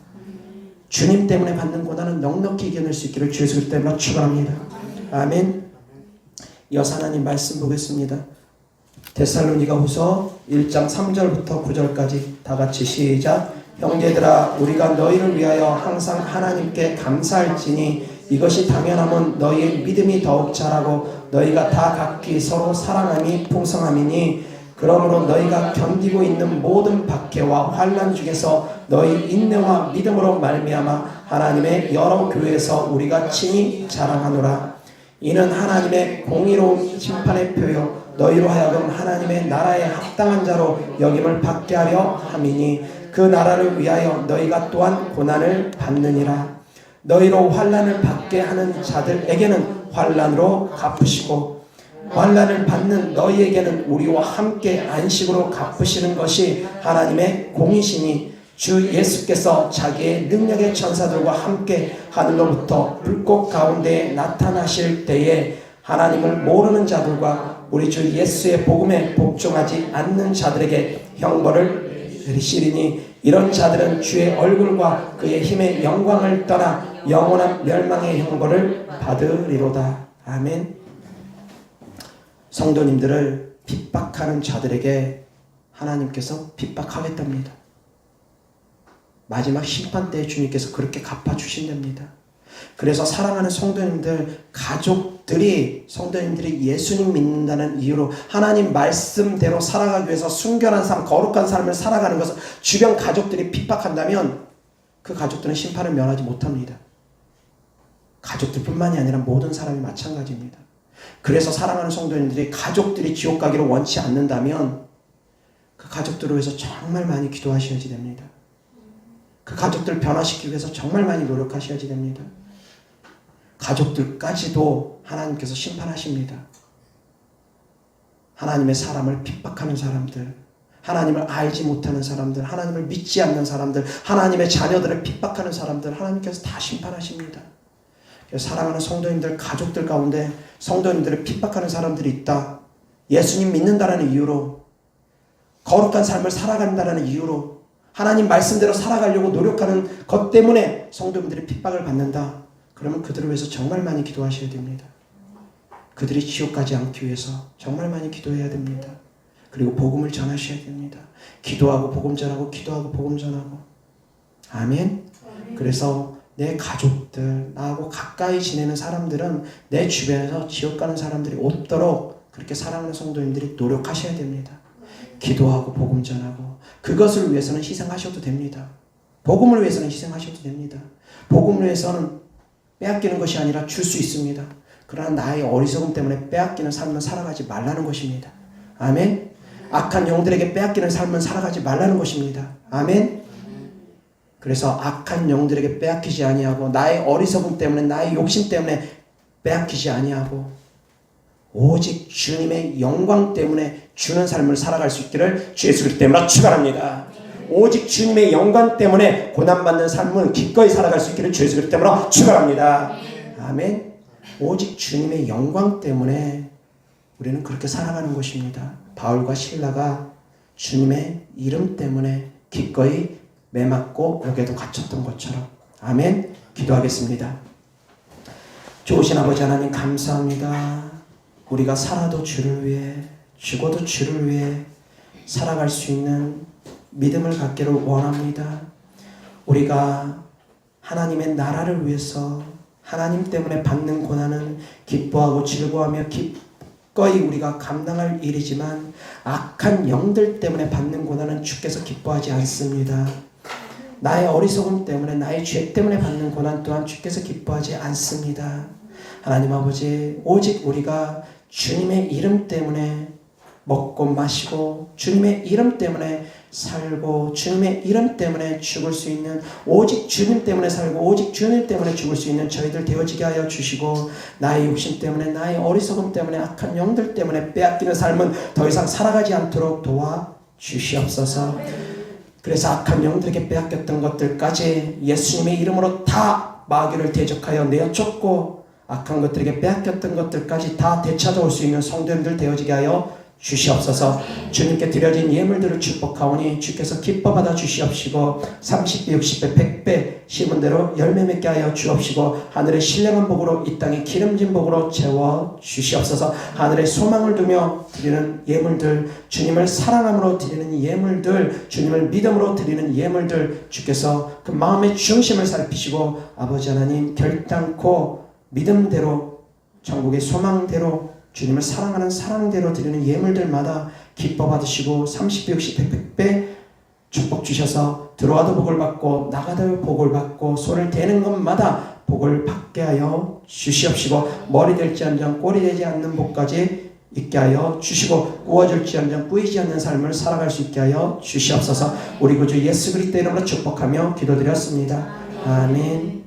주님 때문에 받는 고난은 넉넉히 이겨낼 수 있기를 주 예수 그리스도 이름으로 축원합니다. 아멘. 여호와 하나님 말씀 보겠습니다. 데살로니가 후서 1장 3절부터 9절까지 다 같이 시작. 형제들아 우리가 너희를 위하여 항상 하나님께 감사할지니 이것이 당연함은 너희의 믿음이 더욱 자라고 너희가 다 각기 서로 사랑함이 풍성함이니 그러므로 너희가 견디고 있는 모든 박해와 환난 중에서 너희 인내와 믿음으로 말미암아 하나님의 여러 교회에서 우리가 친히 자랑하노라. 이는 하나님의 공의로운 심판의 표요 너희로 하여금 하나님의 나라에 합당한 자로 여김을 받게 하려 함이니 그 나라를 위하여 너희가 또한 고난을 받느니라. 너희로 환난을 받게 하는 자들에게는 환난으로 갚으시고 환난을 받는 너희에게는 우리와 함께 안식으로 갚으시는 것이 하나님의 공이시니 주 예수께서 자기의 능력의 천사들과 함께 하늘로부터 불꽃 가운데에 나타나실 때에 하나님을 모르는 자들과 우리 주 예수의 복음에 복종하지 않는 자들에게 형벌을 내리시리니 이런 자들은 주의 얼굴과 그의 힘의 영광을 떠나 영원한 멸망의 형벌을 받으리로다. 아멘. 성도님들을 핍박하는 자들에게 하나님께서 핍박하겠답니다. 마지막 심판 때에 주님께서 그렇게 갚아주신답니다. 그래서 사랑하는 성도님들, 가족들이 성도님들이 예수님 믿는다는 이유로 하나님 말씀대로 살아가기 위해서 순결한 삶, 거룩한 삶을 살아가는 것을 주변 가족들이 핍박한다면 그 가족들은 심판을 면하지 못합니다. 가족들뿐만이 아니라 모든 사람이 마찬가지입니다. 그래서 사랑하는 성도님들이 가족들이 지옥 가기를 원치 않는다면 그 가족들을 위해서 정말 많이 기도하셔야지 됩니다. 그 가족들을 변화시키기 위해서 정말 많이 노력하셔야지 됩니다. 가족들까지도 하나님께서 심판하십니다. 하나님의 사람을 핍박하는 사람들, 하나님을 알지 못하는 사람들, 하나님을 믿지 않는 사람들, 하나님의 자녀들을 핍박하는 사람들, 하나님께서 다 심판하십니다. 사랑하는 성도님들, 가족들 가운데 성도님들을 핍박하는 사람들이 있다. 예수님 믿는다라는 이유로, 거룩한 삶을 살아간다라는 이유로, 하나님 말씀대로 살아가려고 노력하는 것 때문에 성도님들이 핍박을 받는다. 그러면 그들을 위해서 정말 많이 기도하셔야 됩니다. 그들이 지옥 가지 않기 위해서 정말 많이 기도해야 됩니다. 그리고 복음을 전하셔야 됩니다. 기도하고 복음 전하고, 기도하고 복음 전하고. 아멘. 그래서 내 가족들, 나하고 가까이 지내는 사람들은 내 주변에서 지옥 가는 사람들이 없도록 그렇게 사랑하는 성도님들이 노력하셔야 됩니다. 기도하고 복음 전하고, 그것을 위해서는 희생하셔도 됩니다. 복음을 위해서는 희생하셔도 됩니다. 복음을 위해서는 빼앗기는 것이 아니라 줄 수 있습니다. 그러나 나의 어리석음 때문에 빼앗기는 삶은 살아가지 말라는 것입니다. 아멘. 악한 영들에게 빼앗기는 삶은 살아가지 말라는 것입니다. 아멘. 그래서 악한 영들에게 빼앗기지 아니하고, 나의 어리석음 때문에, 나의 욕심 때문에 빼앗기지 아니하고, 오직 주님의 영광 때문에 주는 삶을 살아갈 수 있기를 주 예수 그리스도 이름으로 축원합니다. 오직 주님의 영광 때문에 고난받는 삶을 기꺼이 살아갈 수 있기를 주 예수 그리스도 이름으로 축원합니다. 아멘. 오직 주님의 영광 때문에 우리는 그렇게 살아가는 것입니다. 바울과 실라가 주님의 이름 때문에 기꺼이 매맞고 옥에도 갇혔던 것처럼. 아멘. 기도하겠습니다. 좋으신 아버지 하나님, 감사합니다. 우리가 살아도 주를 위해, 죽어도 주를 위해 살아갈 수 있는 믿음을 갖기를 원합니다. 우리가 하나님의 나라를 위해서 하나님 때문에 받는 고난은 기뻐하고 즐거워하며 기꺼이 우리가 감당할 일이지만, 악한 영들 때문에 받는 고난은 주께서 기뻐하지 않습니다. 나의 어리석음 때문에, 나의 죄 때문에 받는 고난 또한 주께서 기뻐하지 않습니다. 하나님 아버지, 오직 우리가 주님의 이름 때문에 먹고 마시고, 주님의 이름 때문에 살고, 주님의 이름 때문에 죽을 수 있는, 오직 주님 때문에 살고 오직 주님 때문에 죽을 수 있는 저희들 되어지게 하여 주시고, 나의 욕심 때문에, 나의 어리석음 때문에, 악한 영들 때문에 빼앗기는 삶은 더 이상 살아가지 않도록 도와주시옵소서. 그래서 악한 영들에게 빼앗겼던 것들까지 예수님의 이름으로 다 마귀를 대적하여 내어쫓고, 악한 것들에게 빼앗겼던 것들까지 다 되찾아올 수 있는 성도님들 되어지게 하여 주시옵소서. 주님께 드려진 예물들을 축복하오니 주께서 기뻐 받아 주시옵시고, 30배, 60배, 100배 심은 대로 열매 맺게 하여 주옵시고, 하늘의 신령한 복으로 이 땅의 기름진 복으로 채워 주시옵소서. 하늘의 소망을 두며 드리는 예물들, 주님을 사랑함으로 드리는 예물들, 주님을 믿음으로 드리는 예물들, 주께서 그 마음의 중심을 살피시고, 아버지 하나님 결단코 믿음대로, 천국의 소망대로, 주님을 사랑하는 사랑대로 드리는 예물들마다 기뻐 받으시고, 30배, 60배, 100배 축복 주셔서 들어와도 복을 받고 나가도 복을 받고 손을 대는 것마다 복을 받게 하여 주시옵시고, 머리 될지언정 꼬리 되지 않는 복까지 있게 하여 주시고, 구워줄지언정 꾸이지 않는 삶을 살아갈 수 있게 하여 주시옵소서. 우리 구주 예수 그리스도 이름으로 축복하며 기도드렸습니다. 아멘.